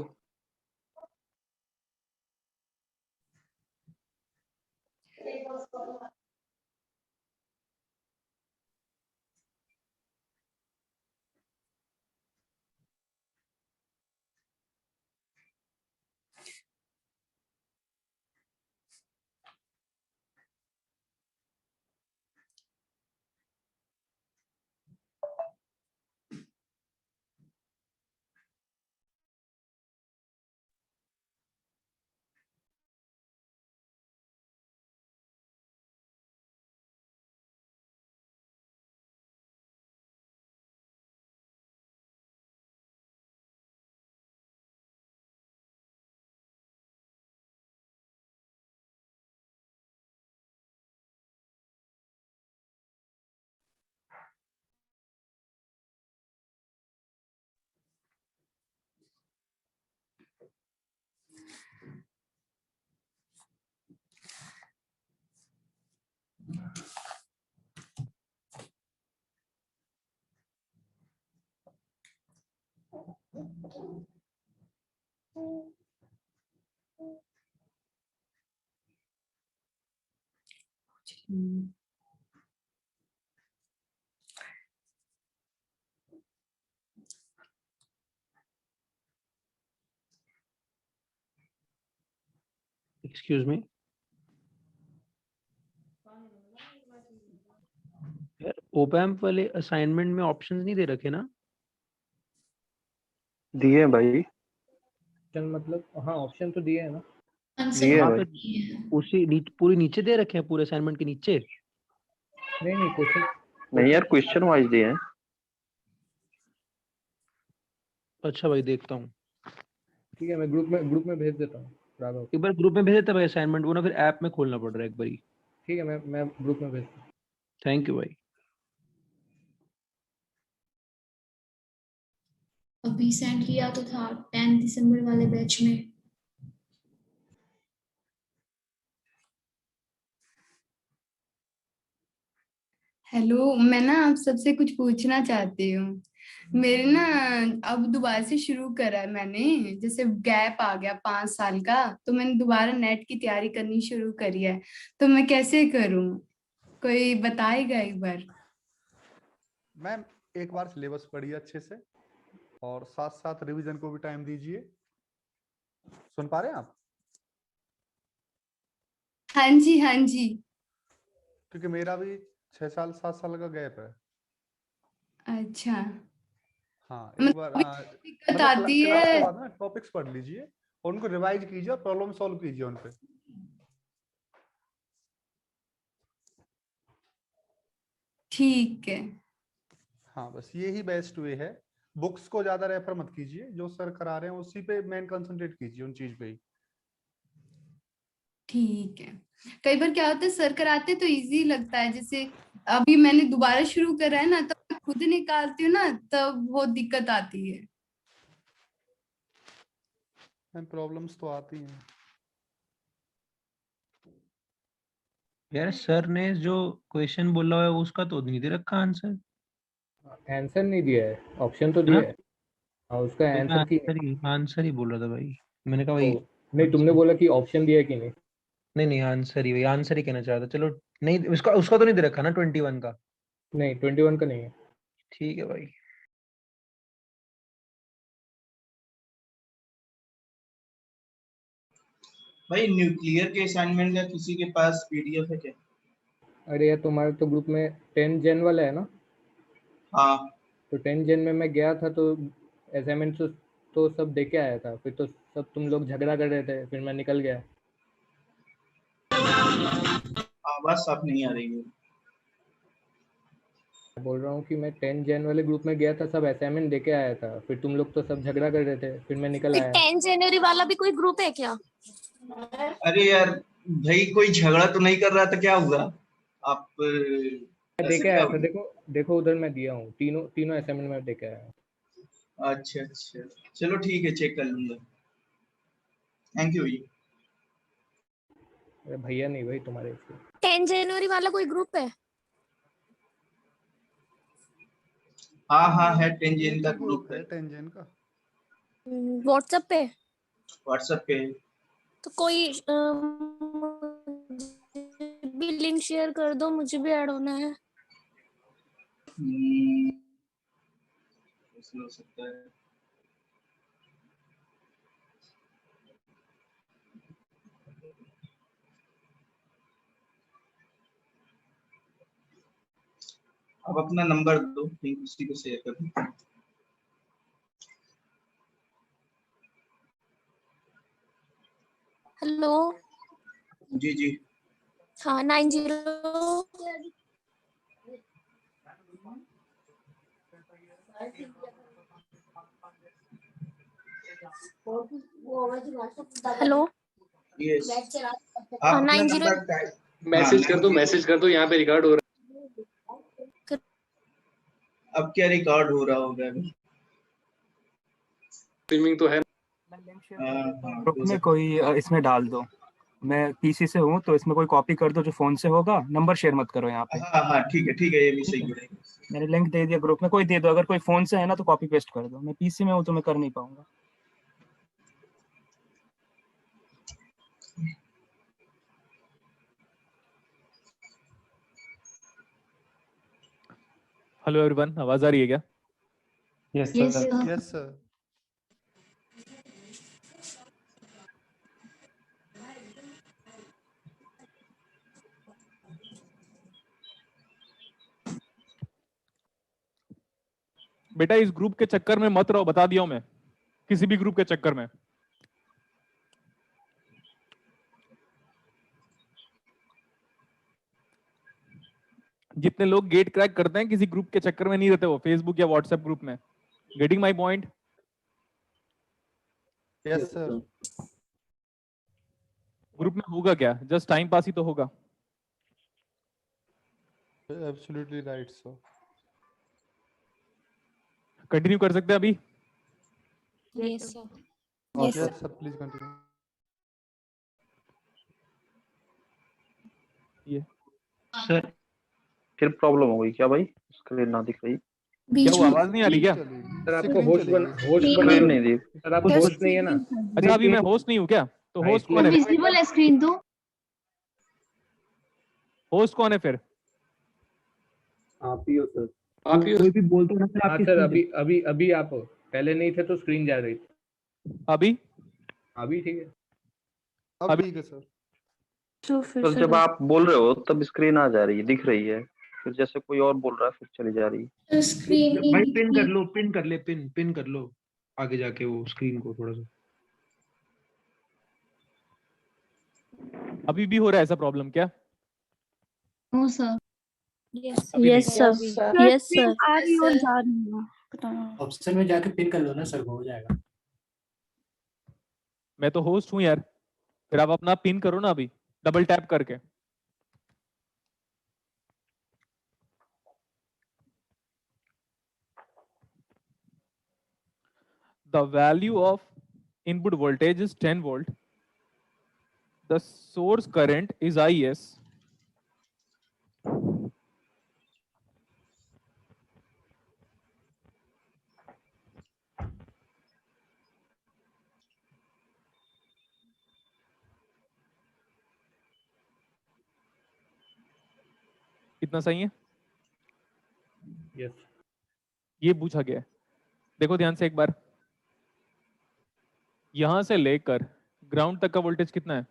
एक्सक्यूज मी यार, ओपैम्प वाले असाइनमेंट में ऑप्शंस नहीं दे रखे ना? दिए भाई मतलब हाँ ऑप्शन तो दिए है ना। दिए कहाँ पे? उसी पूरी नीचे दे रखे हैं, पूरे असाइनमेंट के नीचे? नहीं क्वेश्चन नहीं यार, क्वेश्चन वाइज दिए हैं। अच्छा भाई, देखता हूँ। ठीक है, मैं ग्रुप में भेज देता हूँ राघव। एक बार ग्रुप में भेज देता भाई असाइनमेंट, वो ना फिर ऐप में खोलना पड़ रहा है एक बारी। ठीक है, मैं ग्रुप में भेजता हूँ। थैंक यू भाई। अभी सेंड किया तो था 10 दिसंबर वाले बैच में। हेलो, मैं ना आप सबसे कुछ पूछना चाहती हूँ। मेरे ना अब दोबारा से शुरू करा है मैंने, जैसे गैप आ गया 5 साल का, तो मैंने दोबारा नेट की तैयारी करनी शुरू करी है, तो मैं कैसे करूँ? कोई बताएगा एक बार? मैम एक बार सिलेबस पढ़िए अच्छे से और साथ साथ रिवीजन को भी टाइम दीजिए। सुन पा रहे हैं आप? हाँ जी हाँ जी। क्योंकि मेरा भी 6 साल 7 साल का गैप है। अच्छा, हाँ, एक मतलब बार अभी दिक्कत आती क्लास के है। बाद ना टॉपिक्स पढ़ लीजिए और उनको रिवाइज कीजिए और प्रॉब्लम सॉल्व कीजिए उन पे। ठीक है। हाँ, बस यही बेस्ट वे है। बुक्स को ज्यादा रेफर मत कीजिए, जो सर करा रहे हैं उसी पे मेन कंसंट्रेट कीजिए, उन चीज पे ही। ठीक है। कई बार क्या होता है सर कराते तो इजी लगता है, जैसे अभी मैंने दोबारा शुरू करा है ना, तब मैं खुद निकालती हूँ ना, तब बहुत दिक्कत आती है। प्रॉब्लम्स तो आती हैं। यार सर ने जो क्वेश्चन बोला है उसका तो नहीं दे रखा आंसर। आंसर नहीं दिया है, ऑप्शन तो दिया है। हाँ, उसका आंसर की आंसर ही बोल रहा था भाई। मैंने कहा भाई नहीं, तुमने बोला कि ऑप्शन दिया कि नहीं? नहीं आंसर ही, भाई आंसर ही कहना चाहता। चलो नहीं, उसका उसका तो नहीं दे रखा ना 21 का। नहीं, 21 का नहीं है। ठीक है भाई। भाई न्यूक्लियर के असाइनमेंट का किसी के पास पीडीएफ है क्या? अरे यार, तुम्हारे तो ग्रुप में 10 जन वाला है ना? हाँ। तो 10 जन में मैं गया था, तो असाइनमेंट तो सब दे के आया था, फिर तो सब तुम लोग झगड़ा कर रहे थे, फिर मैं निकल गया। आवाज साफ नहीं आ रही है। बोल रहा हूँ कि मैं 10 जन वाले ग्रुप में गया था, सब असाइनमेंट दे के आया था, फिर तुम लोग तो सब झगड़ा कर रहे थे, फिर मैं निकल आया। 10 जनवरी वाला भी कोई ग्रुप है क्या? अरे यार भाई, कोई झगड़ा तो नहीं कर रहा था, क्या हुआ? आप मैं दे के आया था, देखो उधर मैं दिया हूँ, तीनों असाइनमेंट में दे के आया हूँ। अच्छा अच्छा, चलो ठीक है, चेक कर लूंगा। थैंक यू भैया। अरे भैया नहीं भाई, तुम्हारे इसके। 10 जनवरी वाला कोई ग्रुप है? हाँ है, 10 जन का ग्रुप है। 10 जन का व्हाट्सएप पे? व्हाट्सएप पे। तो कोई भी लिंक शेयर कर दो, मुझे भी ऐड होना है। ऐसे हो सकता है। अब अपना नंबर दो, लिंक उसी को शेयर कर दो। हेलो। जी जी। हाँ 90। हेलो। यस। हाँ, आप अपना 90 नंबर टाइप मैसेज कर दो, यहाँ पे रिकॉर्ड हो रहा कर- अब क्या रिकॉर्ड हो रहा होगा अभी? स्ट्रीमिंग तो है। ग्रुप में कोई इसमें डाल दो। मैं पीसी से हूँ तो इसमें कोई कॉपी कर दो जो फोन से होगा। नंबर शेयर मत करो यहाँ पे। हाँ ठीक है, ये भी सही है। मैंने लिंक दे दिया ग्रुप में, कोई दे दो। अगर कोई फोन से है ना तो कॉपी पेस्ट कर दो। मैं पीसी में हूँ तो मैं कर नहीं पाऊंगा। हेलो एवरीवन, आवाज आ रही है क्या? Yes sir. Yes sir. बेटा इस ग्रुप के चक्कर में मत रहो, बता दिया हूं मैं, किसी भी ग्रुप के चक्कर में। जितने लोग गेट क्रैक करते हैं किसी ग्रुप के चक्कर में नहीं रहते, वो फेसबुक या व्हाट्सएप ग्रुप में। Getting my point? Yes sir. Group में होगा क्या? जस्ट टाइम पास ही तो होगा। Absolutely right sir. कंटिन्यू कर सकते हैं अभी? Yes sir. Yes sir, please continue. ये सर फिर प्रॉब्लम हो गई क्या भाई? स्क्रीन ना दिख रही? क्या वो आवाज नहीं आ रही क्या? सर आपको होस्ट बना स्क्रीन नहीं दिख। सर आप होस्ट नहीं है ना? अच्छा अभी मैं होस्ट नहीं हूँ क्या? तो होस्ट कौन है? विजिबल है स्क्रीन तो। होस्ट कौन है फिर? आप ही हो सर। आप ही कोई भी बोलते हो ना सर, हाँ आपकी सर, screen अभी आप हो। पहले नहीं थे तो स्क्रीन जा रही थी। अभी? अभी ठीक है। अब ठीक है सर। तो फिर तो जब आप बोल रहे हो तब स्क्रीन आ जा रही है, दिख रही है। फिर जैसे कोई और बोल रहा है फिर चली जा रही है। भाई पिन कर लो, पिन कर ले, पिन कर लो आगे जाके वो स्क्रीन को थोड़ा सा। अभी भी हो रहा है ऐसा प्रॉब्लम क्या? No sir. यस अभी नहीं। सर, यस सर, आ रही और जा रही है, पता नहीं। ऑप्शन में जाके पिन कर लो ना सर, हो जाएगा। मैं तो होस्ट हूं यार, फिर आप अपना पिन करो ना अभी डबल टैप करके। The value of input voltage is 10 volt. The source current is IS. इतना सही है? यस। ये पूछा गया है। देखो ध्यान से एक बार, यहां से लेकर ग्राउंड तक का वोल्टेज कितना है?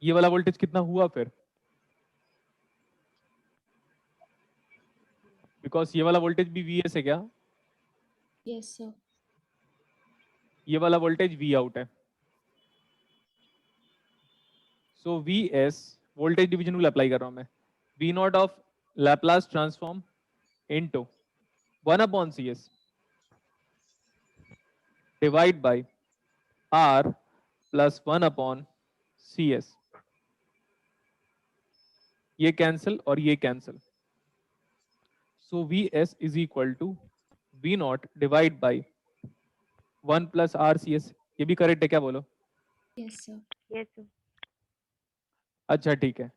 ये वाला वोल्टेज कितना हुआ फिर? बिकॉज ये वाला वोल्टेज भी VS है क्या? Yes sir. ये वाला वोल्टेज V आउट है। सो VS voltage division rule apply कर रहा हूं मैं। V not of Laplace transform into 1/CS divide by R plus 1/CS। ये कैंसिल और ये cancel. So VS is equal to V not divide by 1 plus RCS। ये भी करेक्ट है क्या, बोलो? Yes sir. Yes sir. अच्छा ठीक है।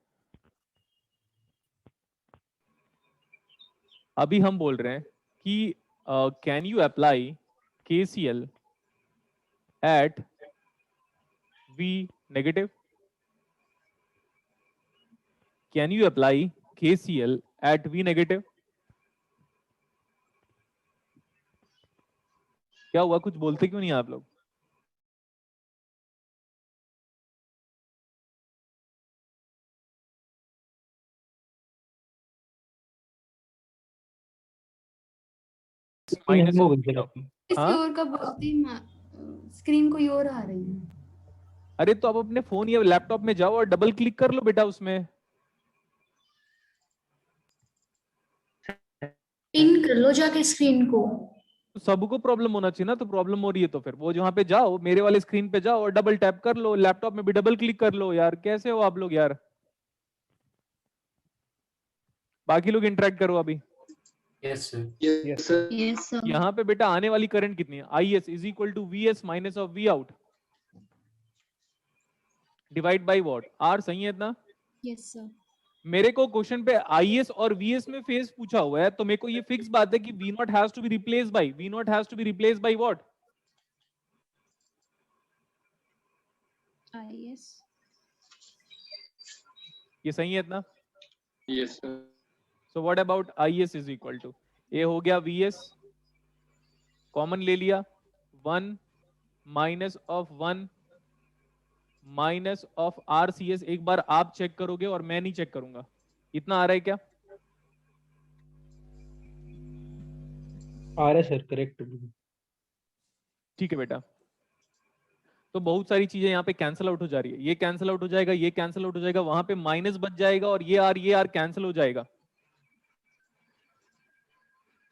अभी हम बोल रहे हैं कि can you apply KCL at V negative? Can you apply KCL at V negative? क्या हुआ, कुछ बोलते क्यों नहीं आप लोग? माइनस हो ऑफ गई सर आपकी। किसी और का बोलती स्क्रीन कोई और आ रही है। अरे तो आप अपने फोन या लैपटॉप में जाओ और डबल क्लिक कर लो बेटा उसमें। पिन कर लो जाके स्क्रीन को। तो सबको प्रॉब्लम होना चाहिए ना, तो प्रॉब्लम हो रही है तो फिर वो जहां पे जाओ, मेरे वाले स्क्रीन पे जाओ और डबल टैप कर लो, लैपटॉप में भी डबल क्लिक कर लो। यार कैसे हो आप लोग यार? बाकी लोग इंटरेक्ट करो अभी। Yes sir. Yes sir. Yes sir. यहाँ पे बेटा आने वाली करंट कितनी है? IS is equal to VS minus of V out divide by what? R। सही है इतना? Yes sir. मेरे को क्वेश्चन पे IS और VS में फेज पूछा हुआ है, तो मेरे को ये फिक्स बात है कि V not has to be replace by what? IS। ये सही है इतना? Yes sir. So what about IS is equal to, ये हो गया VS, कॉमन ले लिया, 1 minus of 1 minus of RCS। एक बार आप चेक करोगे और मैं नहीं चेक करूंगा। इतना आ रहा है क्या? आ रहा है सर, करेक्ट। ठीक है बेटा। तो बहुत सारी चीजें यहाँ पे कैंसिल आउट हो जा रही है। ये कैंसिल आउट हो जाएगा, ये कैंसिल आउट हो जाएगा, वहां पे माइनस बच जाएगा और ये आर कैंसिल हो जाएगा।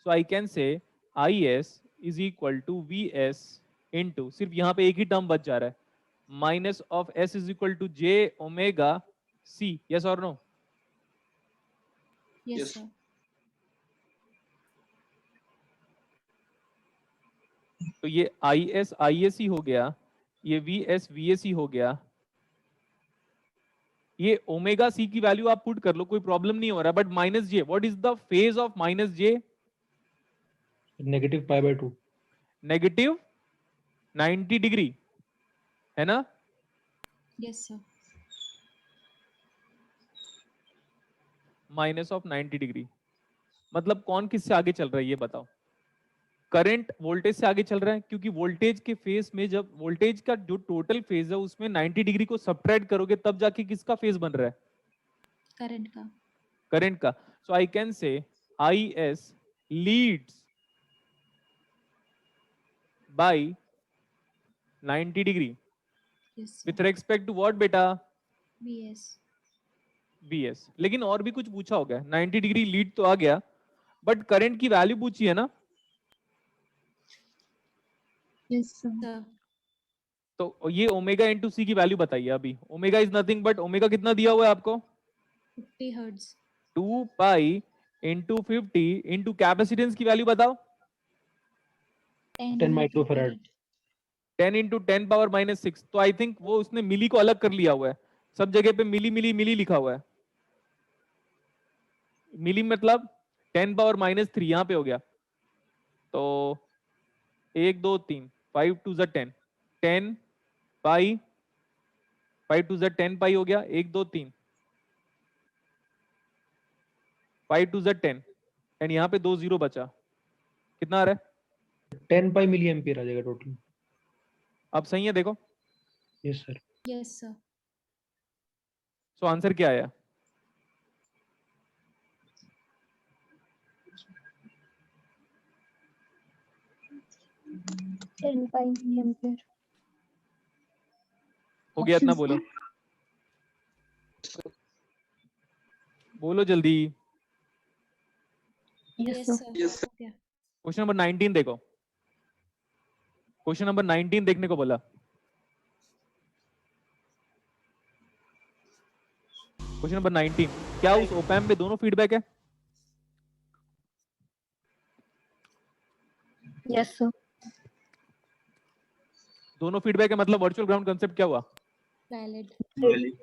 So I can say IS is equal to VS into, सिर्फ यहाँ पे एक ही टर्म बच जा रहा है, minus of S is equal to J omega C। Yes और नो? Yes sir. तो ये IS IS ही हो गया, ये VS VS ही हो गया। ये ओमेगा C की वैल्यू आप पुट कर लो, कोई प्रॉब्लम नहीं हो रहा। But minus J, what is the phase of minus J? Negative π/2। Negative 90 degree, है ना? Yes sir. Minus of 90 degree मतलब कौन किससे आगे चल रहा है ये बताओ? करंट वोल्टेज से आगे चल रहा है, क्योंकि वोल्टेज के फेज में जब वोल्टेज का जो टोटल फेज है उसमें 90 डिग्री को सब्ट्रैक्ट करोगे तब जाके किसका फेज बन रहा है? करंट का। करंट का. So I can say IS leads by 90 degree Yes, sir. with respect to what बेटा? BS. BS. लेकिन और भी कुछ पूछा होगा. 90 डिग्री लीड तो आ गया, बट करंट की वैल्यू पूछी है ना. Yes, sir. तो ये ओमेगा इंटू सी की वैल्यू बताइए अभी. Omega is nothing but omega कितना दिया हुआ है आपको? 50 hertz. 2 pi into 50 into capacitance की वैल्यू बताओ. 10 माइक्रो फैराड. 10 into 10 power -6. तो आई थिंक वो उसने मिली को अलग कर लिया हुआ है. सब जगह पे मिली मिली मिली लिखा हुआ है. मिली मतलब 10 पावर -3 यहाँ पे हो गया. तो 1 2 3 5 2 10 10 पाई 5 2 10 पाई हो गया. 1 2 3 5 2 10 एंड यहाँ पे 2 0 बचा. कितना आ रहा है? 10 पाई मिली एम्पियर आ जाएगा टोटल. अब सही है देखो. Yes sir. Yes, sir. So answer क्या आया? टेन पाई मिलीएम्पियर. हो गया इतना. बोलो बोलो जल्दी. Yes, sir. Okay. Question number 19 देखो. क्वेश्चन नंबर 19 देखने को बोला. Question number 19. क्या उस ओपैम्प में दोनों फीडबैक है? Yes sir. दोनों फीडबैक है मतलब वर्चुअल ग्राउंड कंसेप्ट क्या हुआ? Valid. Valid.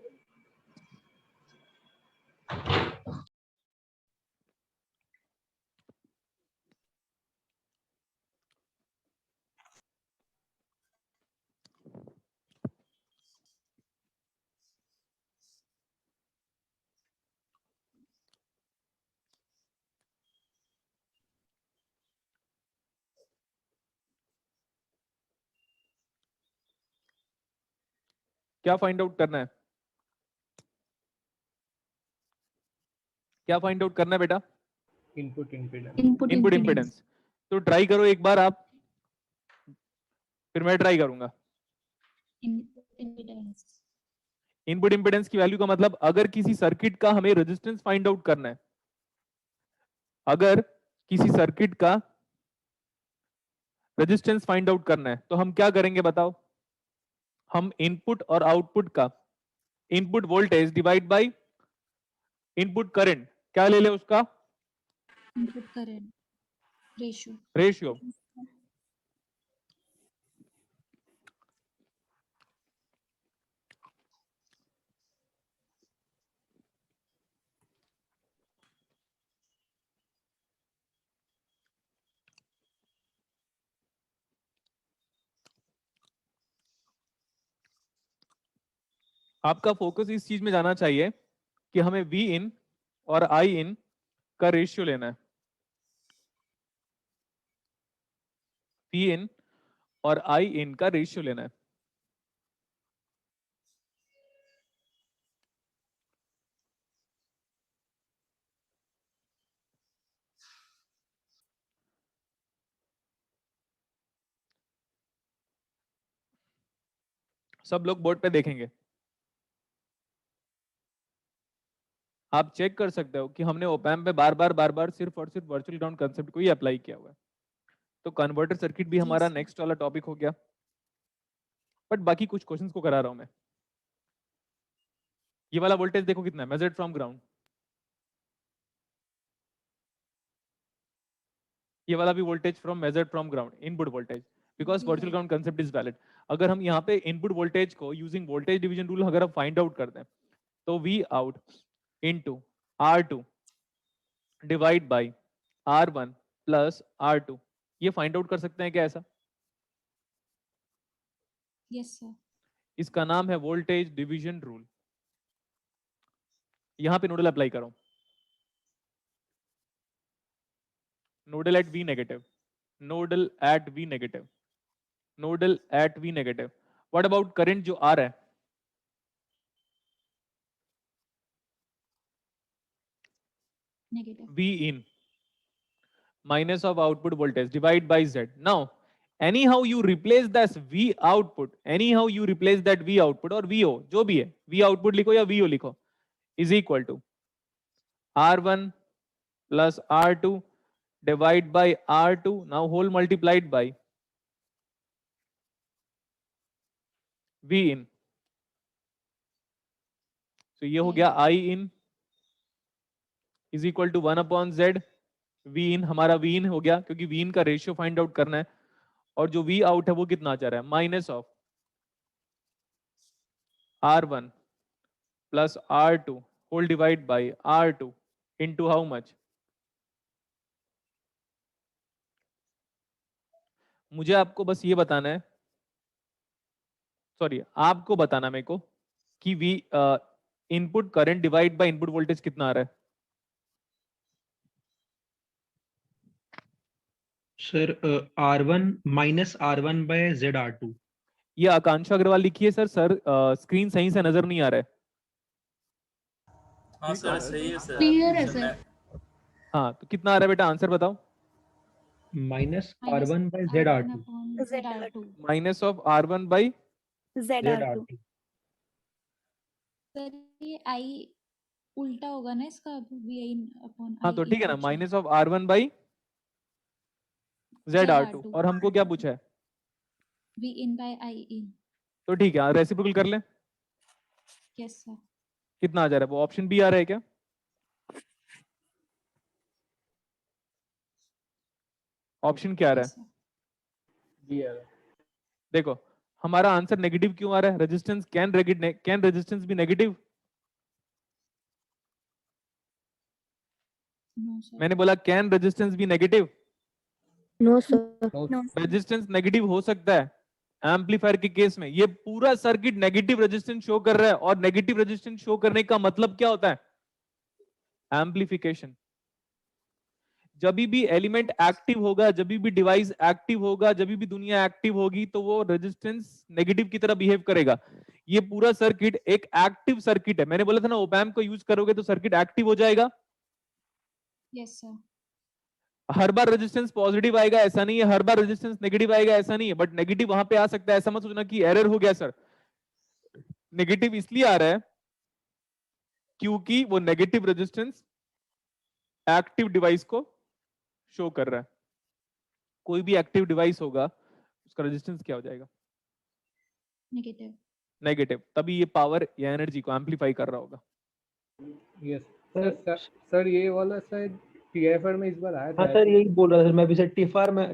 क्या फाइंड आउट करना है? क्या फाइंड आउट करना है बेटा? Input impedance. Input impedance. तो ट्राई करो एक बार आप, फिर मैं ट्राई करूंगा. Impedance. इनपुट इम्पीडेंस की वैल्यू का मतलब अगर किसी सर्किट का हमें रेजिस्टेंस फाइंड आउट करना है, अगर किसी सर्किट का रेजिस्टेंस फाइंड आउट करना है तो हम क्या करेंगे बताओ? हम इनपुट और आउटपुट का input voltage divide by input current क्या ले ले उसका? Input current. Ratio. रेशियो. आपका फोकस इस चीज में जाना चाहिए कि हमें V इन और I इन का रेशियो लेना है. V इन और I इन का रेशियो लेना है. सब लोग बोर्ड पे देखेंगे. आप चेक कर सकते हो कि हमने ओपैम्प में बार बार सिर्फ और सिर्फ वर्चुअल ग्राउंड कंसेप्ट को ही अप्लाई किया हुआ है. तो कन्वर्टर सर्किट भी हमारा नेक्स्ट वाला टॉपिक हो गया. बट बाकी कुछ क्वेश्चंस को करा रहा हूं मैं. ये वाला वोल्टेज देखो कितना है, मेजर्ड फ्रॉम ग्राउंड. ये वाला भी voltage from measured from ground, input voltage, because virtual ground concept is valid. अगर हम यहाँ पे इनपुट वोल्टेज को यूजिंग वोल्टेज डिवीजन रूल अगर हम फाइंड आउट करते हैं तो V out into R2 divide by R1 plus R2, ये फाइंड आउट कर सकते हैं क्या ऐसा? Yes, sir. इसका नाम है वोल्टेज डिवीजन रूल. यहां पे नोडल अप्लाई करो. Nodal at V negative. nodal at V negative. Nodal at V negative. What about current जो आ रहा है? Negative. V in minus of output voltage divide by Z. Now, anyhow you replace that V output, anyhow you replace that V output or VO, जो भी है, V output लिखो या VO लिखो, is equal to R1 plus R2 divide by R2, now whole multiplied by V in. So ये हो गया I in is equal to 1 upon Z. V in हमारा V in हो गया क्योंकि V in का रेशियो फाइंड आउट करना है और जो V out है वो कितना जा रहा है minus of R1 plus R2 whole divide by R2 into how much. मुझे आपको बस ये बताना है, सॉरी आपको बताना मेरे को कि V input current divide by input voltage कितना आ रहा है. Sir R1 minus R1 by ZR2. ये आकांक्षा अग्रवाल लिखिए सर. स्क्रीन सही से नजर नहीं आ रहा है. हाँ सर सही है सर. क्लियर है सर. हाँ तो कितना आ रहा है बेटा, आंसर बताओ. Minus R1 by ZR2. Minus of R1 by ZR2. Sir ये I उल्टा होगा ना इसका, V अपॉन हाँ तो ठीक है ना, minus of R1 by ZR2 और हमको क्या पूछा है V in by I in. तो ठीक है रेसिप्रोकल कर लें. Yes sir. कितना आ जा रहा है वो ऑप्शन बी आ रहा है क्या? ऑप्शन क्या आ रहा है? बी आ रहा है. देखो हमारा आंसर नेगेटिव क्यों आ रहा है? Resistance can resistance be negative? No sir. मैंने बोला can resistance be negative? No sir. Resistance negative हो सकता है एम्पलीफायर के केस में. ये पूरा सर्किट नेगेटिव रेजिस्टेंस शो कर रहा है और नेगेटिव रेजिस्टेंस शो करने का मतलब क्या होता है? एम्पलीफिकेशन. जब भी एलिमेंट एक्टिव होगा, जब भी डिवाइस एक्टिव होगा, जब भी दुनिया एक्टिव होगी तो वो रेजिस्टेंस नेगेटिव की तरह बिहेव करेगा. ये पूरा सर्किट एक एक्टिव सर्किट है. मैंने बोला था ना ओप एम्प को यूज करोगे तो सर्किट एक्टिव हो जाएगा. Yes sir. हर बार रेजिस्टेंस पॉजिटिव आएगा ऐसा नहीं है, हर बार रेजिस्टेंस नेगेटिव आएगा ऐसा नहीं है, बट नेगेटिव वहां पे आ सकता है. ऐसा मत सोचना कि एरर हो गया सर. नेगेटिव इसलिए आ रहा है क्योंकि वो नेगेटिव रेजिस्टेंस एक्टिव डिवाइस को शो कर रहा है. कोई भी एक्टिव डिवाइस होगा उसका रेजिस्टेंस क्या हो जाएगा? नेगेटिव. नेगेटिव. तभी ये पावर या एनर्जी को एम्पलीफाई कर रहा होगा. यस सर ये वाला शायद TFR में इस बार आया था. हाँ सर यही बोल रहा था मैं भी सर.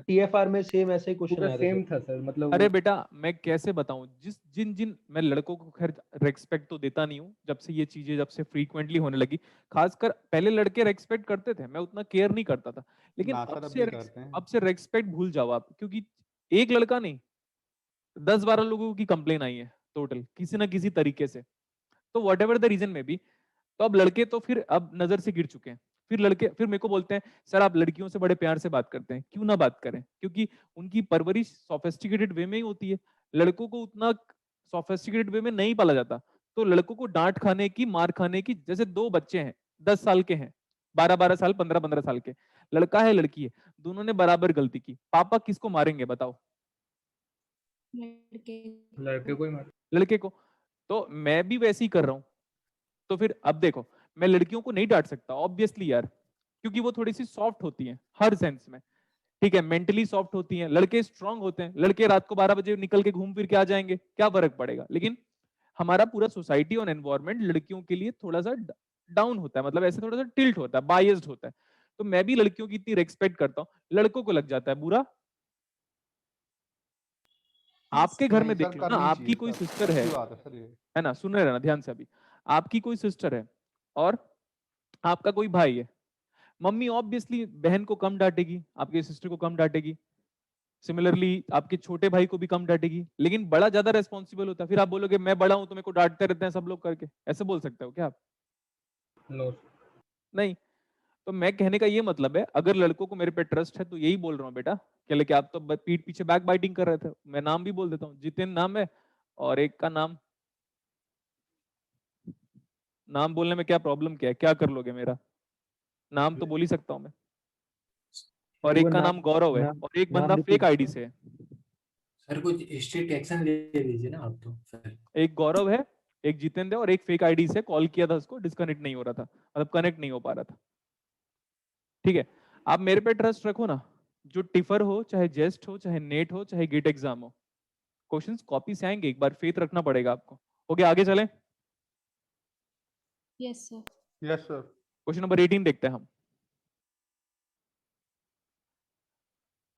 TFR में सेम ऐसे ही क्वेश्चन आया था. सेम था सर. मतलब अरे बेटा मैं कैसे बताऊं, जिन मैं लड़कों को खैर रेस्पेक्ट तो देता नहीं हूं जब से ये चीजें जब से फ्रीक्वेंटली होने लगी. खासकर पहले लड़के रेस्पेक्ट करते थे, मैं उतना केयर नहीं करता था, लेकिन अब से रेस्पेक्ट भूल जाओ आप. क्योंकि एक लड़का नहीं 10-12 लोगों की कंप्लेन आई है टोटल किसी ना किसी तरीके से. तो वट एवर द रीजन में भी, तो अब लड़के तो फिर अब नजर से गिर चुके हैं. फिर मेरे को बोलते हैं सर आप लड़कियों से बड़े प्यार से बात करते हैं. क्यों ना बात करें, क्योंकि उनकी परवरिश सोफिस्टिकेटेड वे में ही होती है. लड़कों को उतना सोफिस्टिकेटेड वे में नहीं पाला जाता. तो लड़कों को डांट खाने की, मार खाने की, जैसे 2 बच्चे हैं 10 साल के हैं, 12-12 साल, 15-15 साल के, लड़का है लड़की है, दोनों ने बराबर गलती की, पापा किसको मारेंगे बताओ? लड़के को ही मार. लड़के को. तो मैं भी वैसे ही कर रहा हूं. तो फिर अब देखो मैं लड़कियों को नहीं डांट सकता ऑब्वियसली यार, क्योंकि वो थोड़ी सी सॉफ्ट होती हैं हर सेंस में. ठीक है मेंटली सॉफ्ट होती हैं. लड़के स्ट्रांग होते हैं. लड़के रात को 12 बजे निकल के घूम फिर के आ जाएंगे, क्या फर्क पड़ेगा? लेकिन हमारा पूरा सोसाइटी और एनवायरनमेंट लड़कियों के लिए थोड़ा सा डाउन होता है, मतलब ऐसे थोड़ा सा टिल्ट होता है, बायस्ड होता है. तो मैं भी लड़कियों की इतनी रेस्पेक्ट करता हूँ, लड़कों को लग जाता है बुरा. आपके घर में देख लो ना, आपकी कोई सिस्टर है ना, सुन रहे ना ध्यान से. अभी आपकी कोई सिस्टर है और आपका कोई भाई है. मम्मी ऑब्वियसली बहन को कम डांटेगी, आपके सिस्टर को कम डांटेगी, सिमिलरली आपके छोटे भाई को भी कम डांटेगी, लेकिन बड़ा ज्यादा रेस्पॉन्सिबल होता है. फिर आप बोलोगे मैं बड़ा हूं तो मेरे को डांटते रहते हैं सब लोग करके, ऐसे बोल सकते हो क्या आप? नहीं. तो मैं कहने का ये मतलब है, अगर लड़कों को मेरे पे ट्रस्ट है तो यही बोल रहा हूँ बेटा क्या लेके आप तो पीठ पीछे बैक बाइटिंग कर रहे थे। मैं नाम भी बोल देता हूँ, जितेन नाम है और एक का नाम बोलने में क्या प्रॉब्लम क्या है, क्या कर लोगे, मेरा नाम तो बोल ही सकता हूँ मैं। और एक का नाम गौरव है और एक बंदा फेक आईडी से है। सर कुछ स्ट्रिक्ट एक्शन ले लीजिए ना आप तो सर। एक गौरव है, एक जितेंद्र और एक फेक आईडी से कॉल किया था, उसको डिस्कनेक्ट नहीं हो रहा था, मतलब कनेक्ट नहीं हो पा रहा था। ठीक है, आप मेरे पे ट्रस्ट रखो ना, जो टिफर हो, चाहे जेस्ट हो, चाहे नेट हो, चाहे गेट एग्जाम हो, क्वेश्चंस कॉपी से आएंगे, एक बार फेथ रखना पड़ेगा आपको। ओके, आगे चलें। Yes sir. Yes sir. Question number 18 देखते हैं हम।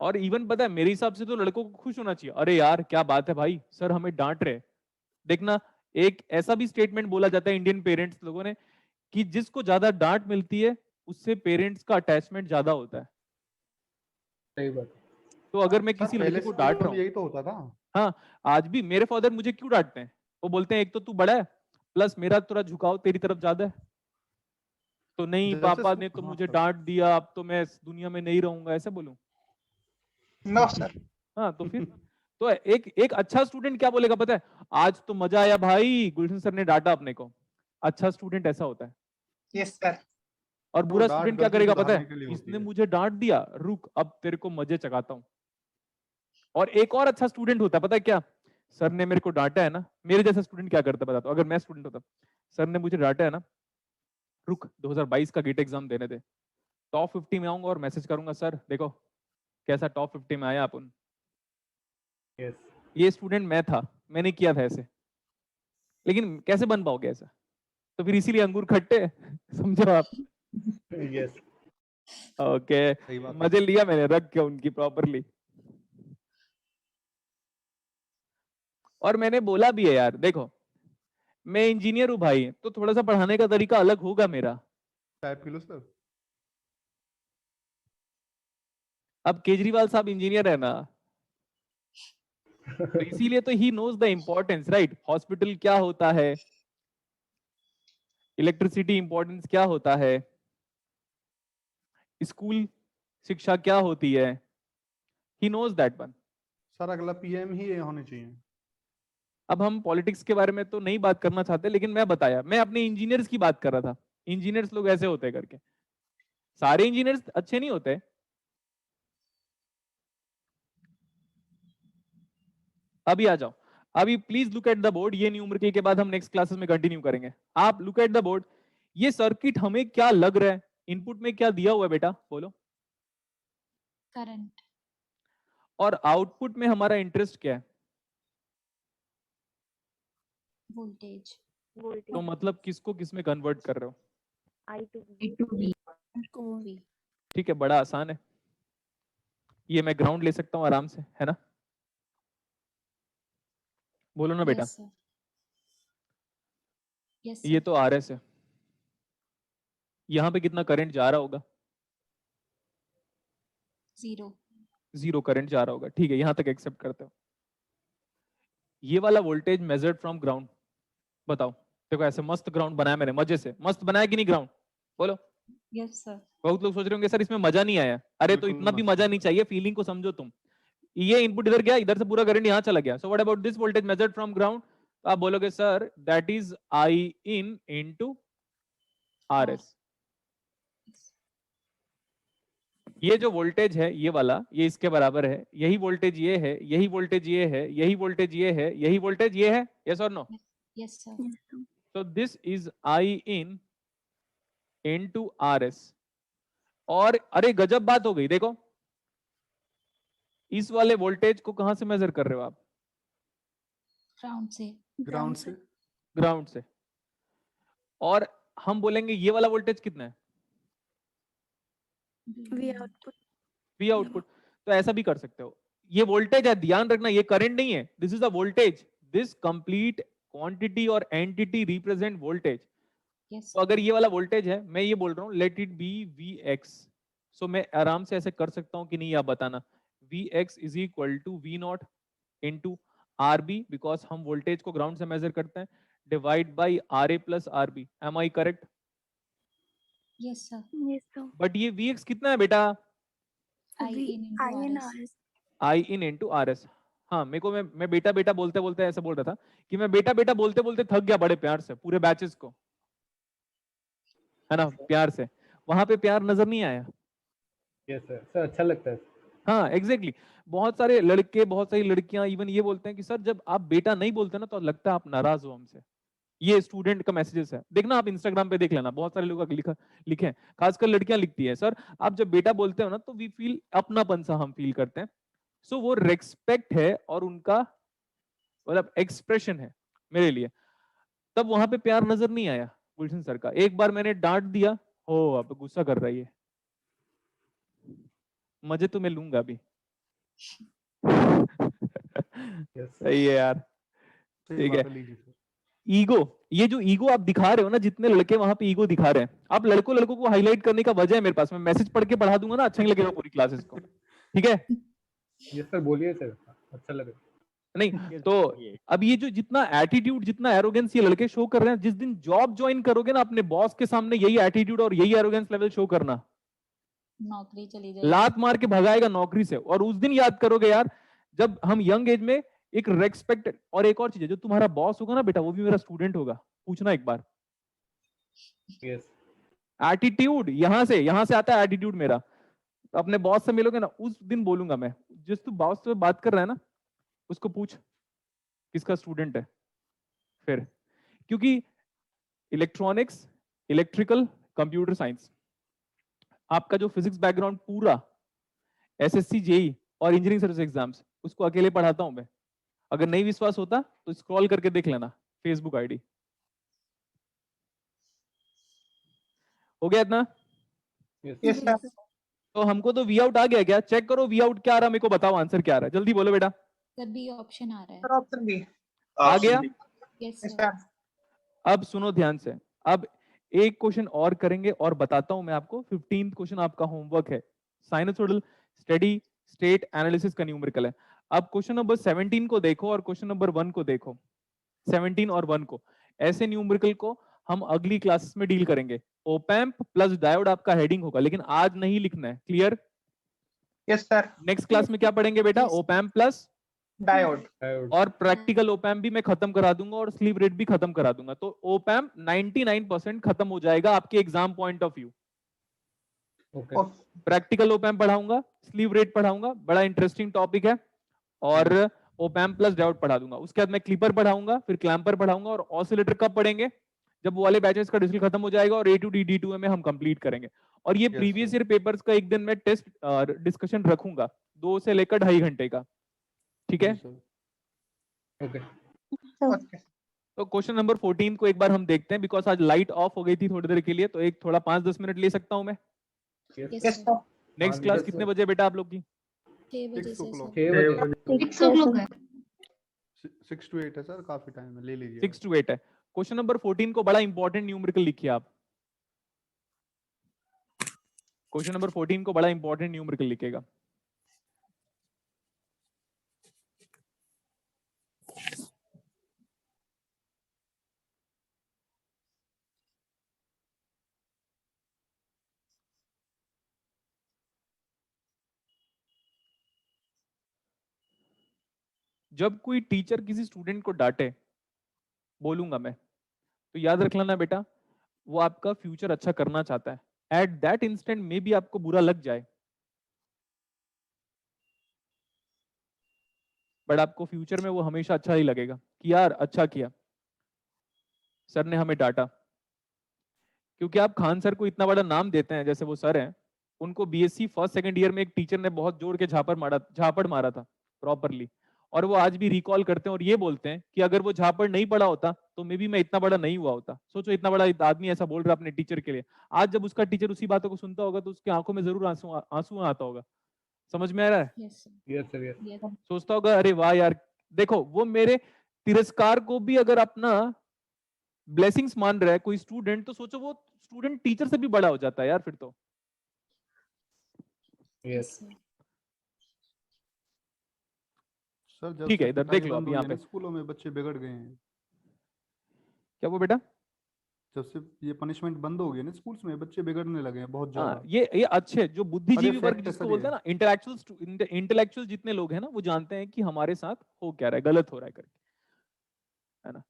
और इवन पता है, मेरे हिसाब से तो लड़कों को खुश होना चाहिए, अरे यार क्या बात है भाई, सर हमें डांट रहे। देखना, एक ऐसा भी स्टेटमेंट बोला जाता है इंडियन पेरेंट्स लोगों ने कि जिसको ज्यादा डांट मिलती है उससे पेरेंट्स का अटैचमेंट ज्यादा होता है। सही बात। तो अगर मैं सर किसी पहले लड़के को स्कूलों डांट में रहा भी हूँ, यही तो होता था। हाँ आज भी मेरे फादर मुझे क्यों डांटते हैं, वो बोलते हैं एक तो तू बड़ा है, प्लस मेरा थोड़ा झुकाव तेरी तरफ ज्यादा है, तो नहीं जैसे पापा ने तो हाँ मुझे सर। डांट दिया, अब तो मैं इस दुनिया में नहीं रहूंगा, ऐसे बोलूं? No sir. हाँ तो फिर तो एक अच्छा स्टूडेंट क्या बोलेगा पता है, आज तो मजा आया भाई, गुलशन सर ने डांटा अपने को। अच्छा स्टूडेंट ऐसा होता है। Yes sir. और वो बुरा डांट स्टूडेंट क्या गलती करेगा पता सुधारने है, के लिए होती इसने है। मुझे डांट दिया, रुक अब तेरे को मजे चखाता हूँ। और एक और अच्छा स्टूडेंट होता है पता है क्या, सर ने मेरे को डांटा है ना, मेरे जैसा स्टूडेंट क्या करता है बताता हूँ, अगर मैं स्टूडेंट होता, सर ने मुझे डांटा है ना, रुक 2022 का गेट एग्जाम देने दे, टॉप 50 में आऊंगा और मैसेज करूंगा सर देखो कैसा टॉप 50 में आया अपन। यस। ये स्टूडेंट मैं था, मैंने किया था ऐसे, लेकिन कैसे बन पाओगे ऐसा? तो फिर इसीलिए अंगूर खट्टे हैं, समझो आप। यस। ओके, सही बात है। मजे लिया मैंने रख के उनकी प्रॉपरली। और मैंने बोला भी है यार, देखो मैं इंजीनियर हूं भाई, तो थोड़ा सा पढ़ाने का तरीका अलग होगा मेरा। Type kilo sir. अब केजरीवाल साहब इंजीनियर है ना, तो इसीलिए तो ही knows the importance, right? Hospital क्या होता है, इलेक्ट्रिसिटी इंपॉर्टेंस क्या होता है, स्कूल शिक्षा क्या होती है, he knows that one. Sir अगला पीएम ही ये होने चाहिए। अब हम पॉलिटिक्स के बारे में तो नहीं बात करना चाहते, लेकिन मैं बताया, मैं अपने इंजीनियर्स की बात कर रहा था, इंजीनियर्स लोग ऐसे होते करके। सारे इंजीनियर्स अच्छे नहीं होते। अभी आ जाओ, अभी please look at the board, ये न्यूमेरिकल के बाद हम नेक्स्ट क्लासेस में कंटिन्यू करेंगे। आप लुक एट द बोर्ड, ये सर्किट हमें क्या लग रहा है, इनपुट में क्या दिया हुआ है बेटा, बोलो। करंट। और आउटपुट में हमारा इंटरेस्ट क्या है? वोल्टेज। तो मतलब किसको किस में कन्वर्ट कर रहे हो? I to B. को भी। ठीक है, बड़ा आसान है, ये मैं ग्राउंड ले सकता हूं आराम से, है ना? बोलो ना बेटा। Yes sir. यस ये सर। तो RS है, यहाँ पे कितना करंट जा रहा होगा? 0। 0 करंट जा रहा होगा, ठीक है, यहाँ तक एक्सेप्ट करते हो। ये वाला वोल्टेज मेजर्ड फ्रॉम ग्राउंड, बताओ। देखो ऐसे मस्त ग्राउंड बनाया मैंने, मजे से मस्त बनाया कि नहीं ग्राउंड, बोलो। Yes sir. बहुत लोग सोच रहे होंगे सर इसमें मजा नहीं आया, अरे तो बिल्कुल इतना भी मस्त मजा है नहीं सर। चाहिए, फीलिंग को समझो तुम। ये इनपुट इधर गया, इधर से पूरा करंट यहाँ चला गया, सो what about this voltage measured from ground? तो आप बोलोगे sir that is I in into RS। ये जो वोल्टेज है ये वाला, ये इसके बराबर है, यही वोल्टेज ये है, यही वोल्टेज ये है, यही वोल्टेज ये है, यही वोल्टेज ये है, यस और no? Yes sir. So this is I in into RS। और अरे गजब बात हो गई, देखो इस वाले वोल्टेज को कहां से मेजर कर रहे हो आप? ग्राउंड से। ग्राउंड से। ग्राउंड से। और हम बोलेंगे ये वाला वोल्टेज कितना है? We output. V output. तो ऐसा भी कर सकते हो, ये वोल्टेज है, ध्यान रखना ये करंट नहीं है, this is the voltage, this complete quantity और एंटिटी रिप्रेजेंट वोल्टेज। तो अगर ये वाला वोल्टेज है, मैं ये बोल रहा हूँ लेट इट बी Vx, सो मैं आराम से ऐसे कर सकता हूँ कि नहीं, आप बताना। Vx is equal to V0 into RB, because हम वोल्टेज को ग्राउंड से मेजर करते हैं, divide by RA plus RB। Am I correct? Yes sir. Yes sir. But ये Vx कितना है बेटा? I in into R S. हाँ मेरे को मैं बेटा बेटा बोलते बोलते ऐसा बोल रहा था कि मैं बेटा बेटा बोलते बोलते थक गया बड़े प्यार से पूरे बैचेस को, है ना, प्यार से। वहां पे प्यार नजर नहीं आया। यस सर, सर अच्छा लगता है। हाँ एग्जैक्टली बहुत सारे लड़के बहुत सारी लड़कियां इवन ये बोलते हैं कि सर जब आप बेटा नहीं बोलते ना तो लगता है आप नाराज हो हमसे। ये स्टूडेंट का मैसेजेस है, देखना आप इंस्टाग्राम पे देख लेना, बहुत सारे लोग लिखे हैं, खासकर लड़कियां लिखती है सर आप जब बेटा बोलते हो ना तो वी फील अपनापन सा हम फील करते हैं। सो वो रेस्पेक्ट है और उनका मतलब एक्सप्रेशन है मेरे लिए। तब वहां पे प्यार नजर नहीं आया गुलशन सर का। एक बार मैंने डांट दिया, हो अब गुस्सा कर रही है, मजे तो मैं लूंगा अभी। सही है यार, ठीक है। ईगो, ये जो ईगो आप दिखा रहे हो ना, जितने लड़के वहां पे ईगो दिखा रहे हैं, आप लड़कों को हाईलाइट करने का वजह है मेरे पास, मैं मैसेज पढ़ के पढ़ा दूंगा ना, अच्छा नहीं लगेगा पूरी क्लासेस को, ठीक है। यस सर, बोलिए सर, अच्छा लगे। नहीं तो अब ये जो जितना एटीट्यूड जितना एरोगेंस ये लड़के शो कर रहे हैं, जिस दिन जॉब ज्वाइन करोगे ना अपने बॉस के सामने यही एटीट्यूड और यही एरोगेंस लेवल शो करना, नौकरी चली जाएगी, लात मार के भगाएगा नौकरी से। और उस दिन याद करोगे यार जब हम यंग एज में एक रेस्पेक्ट। और एक और चीज है, जो तुम्हारा बॉस होगा ना बेटा वो भी मेरा स्टूडेंट होगा, पूछना एक बार। यस एटीट्यूड यहां से आता है एटीट्यूड मेरा। तो अपने बॉस से मिलोगे ना उस दिन बोलूंगा मैं, जिस तू बॉस से बात कर रहा है ना उसको पूछ किसका स्टूडेंट है। फिर क्योंकि इलेक्ट्रॉनिक्स, इलेक्ट्रिकल, कंप्यूटर साइंस, आपका जो फिजिक्स बैकग्राउंड पूरा एसएससी जेई और इंजीनियरिंग सर्विस एग्जाम्स उसको अकेले पढ़ाता हूं मैं। अगर नहीं विश्वास होता तो स्क्रॉल करके देख लेना फेसबुक आईडी। हो गया इतना? Yes sir. तो हमको तो वी आउट आ गया क्या? चेक करो वी आउट क्या आ रहा है, मेरे को बताओ आंसर क्या आ रहा है, जल्दी बोलो बेटा। सर बी ऑप्शन आ रहा है। सर ऑप्शन बी आ गया? Yes sir. अब सुनो ध्यान से, अब एक क्वेश्चन और करेंगे और बताता हूं मैं आपको। 15th क्वेश्चन आपका होमवर्क है, साइनसोइडल स्टेडी स्टेट एनालिसिस का न्यूमेरिकल है। अब क्वेश्चन नंबर 17 को देखो और क्वेश्चन नंबर 1 को देखो, 17 और 1 को। ऐसे न्यूमेरिकल को हम अगली क्लासेस में डील करेंगे। ओपैम्प प्लस डायोड आपका हेडिंग होगा, लेकिन आज नहीं लिखना है, clear? Yes sir. Next class में क्या पढ़ेंगे बेटा? ओपैम्प प्लस डायोड और प्रैक्टिकल ओपैम्प भी मैं खत्म करा दूंगा और स्लीव रेट भी खत्म करा दूंगा। तो ओपैम्प 99% खत्म हो जाएगा आपके exam point of view. Practical op-amp पढ़ाऊंगा, स्लीव रेट पढ़ाऊंगा, बड़ा इंटरेस्टिंग टॉपिक है। और ओपैम्प प्लस डायोड पढ़ा दूंगा। उसके बाद मैं क्लिपर पढ़ाऊंगा, फिर क्लैंपर पढ़ाऊंगा। और ऑसिलेटर कब पढ़ेंगे? जब वो वाले बैचेस का डिस्कशन खत्म हो जाएगा और A2D D2 में हम कंप्लीट करेंगे। और ये प्रीवियस ईयर पेपर्स का एक दिन मैं टेस्ट डिस्कशन रखूंगा 2 से लेकर 2.5 घंटे का, ठीक है? ओके। तो क्वेश्चन नंबर 14 को एक बार हम देखते हैं, बिकॉज आज लाइट ऑफ हो गई थी थोड़ी देर के लिए, तो एक थोड़ा 5-10 मिनट ले सकता हूं मैं। नेक्स्ट क्लास कितने बजे बेटा आप लोग की? 6 बजे से 6 6 to 8 है सर, काफी टाइम है, ले लीजिए। 6 to 8 है। क्वेश्चन नंबर 14 को बड़ा इंपॉर्टेंट न्यूमेरिकल लिखिए आप। क्वेश्चन नंबर 14 को बड़ा इंपॉर्टेंट न्यूमेरिकल लिखेगा। जब कोई टीचर किसी स्टूडेंट को डांटे, बोलूंगा मैं, तो याद रख लेना बेटा वो आपका फ्यूचर अच्छा करना चाहता है। एट दैट इंस्टेंट में भी आपको बुरा लग जाए, बट आपको फ्यूचर में वो हमेशा अच्छा ही लगेगा कि यार अच्छा किया सर ने हमें डांटा। क्योंकि आप खान सर को इतना बड़ा नाम देते हैं, जैसे वो सर हैं, उनको बीएससी फर्स्ट सेकंड ईयर में एक टीचर ने बहुत जोर के झापड़ मारा था प्रॉपरली। और वो आज भी रिकॉल करते हैं और ये बोलते हैं कि अगर वो झापड़ नहीं पड़ा होता तो मे बी मैं इतना बड़ा नहीं हुआ होता। सोचो इतना बड़ा आदमी ऐसा बोल रहा है अपने टीचर के लिए। आज जब उसका टीचर उसी बातों को सुनता होगा तो उसकी आंखों में जरूर आंसू आता होगा। समझ में आ रहा है? Yes sir, yes. सोचता होगा अरे वाह यार, देखो वो मेरे तिरस्कार को भी अगर अपना ब्लेसिंग्स मान रहा है कोई स्टूडेंट, तो सोचो वो स्टूडेंट टीचर से भी बड़ा हो जाता है यार फिर तो। यस सर जब ठीक है, से इधर पिटाई देख लो बंद अभी हुई यहाँ है पे ना, स्कूलों में बच्चे बिगड़ गए हैं। क्या वो बेटा? जब से ये पनिशमेंट बंद हो गई ना स्कूल्स में, बच्चे बिगड़ने लगे हैं बहुत हाँ, ज्यादा। ये अच्छे जो बुद्धिजीवी वर्ग fact जिसको ऐसा बोलते हैं ना, इंटेलेक्चुअल जितने लोग हैं ना, वो जानते हैं कि हमारे साथ हो क्या रहा है, गलत हो रहा है करके, है ना।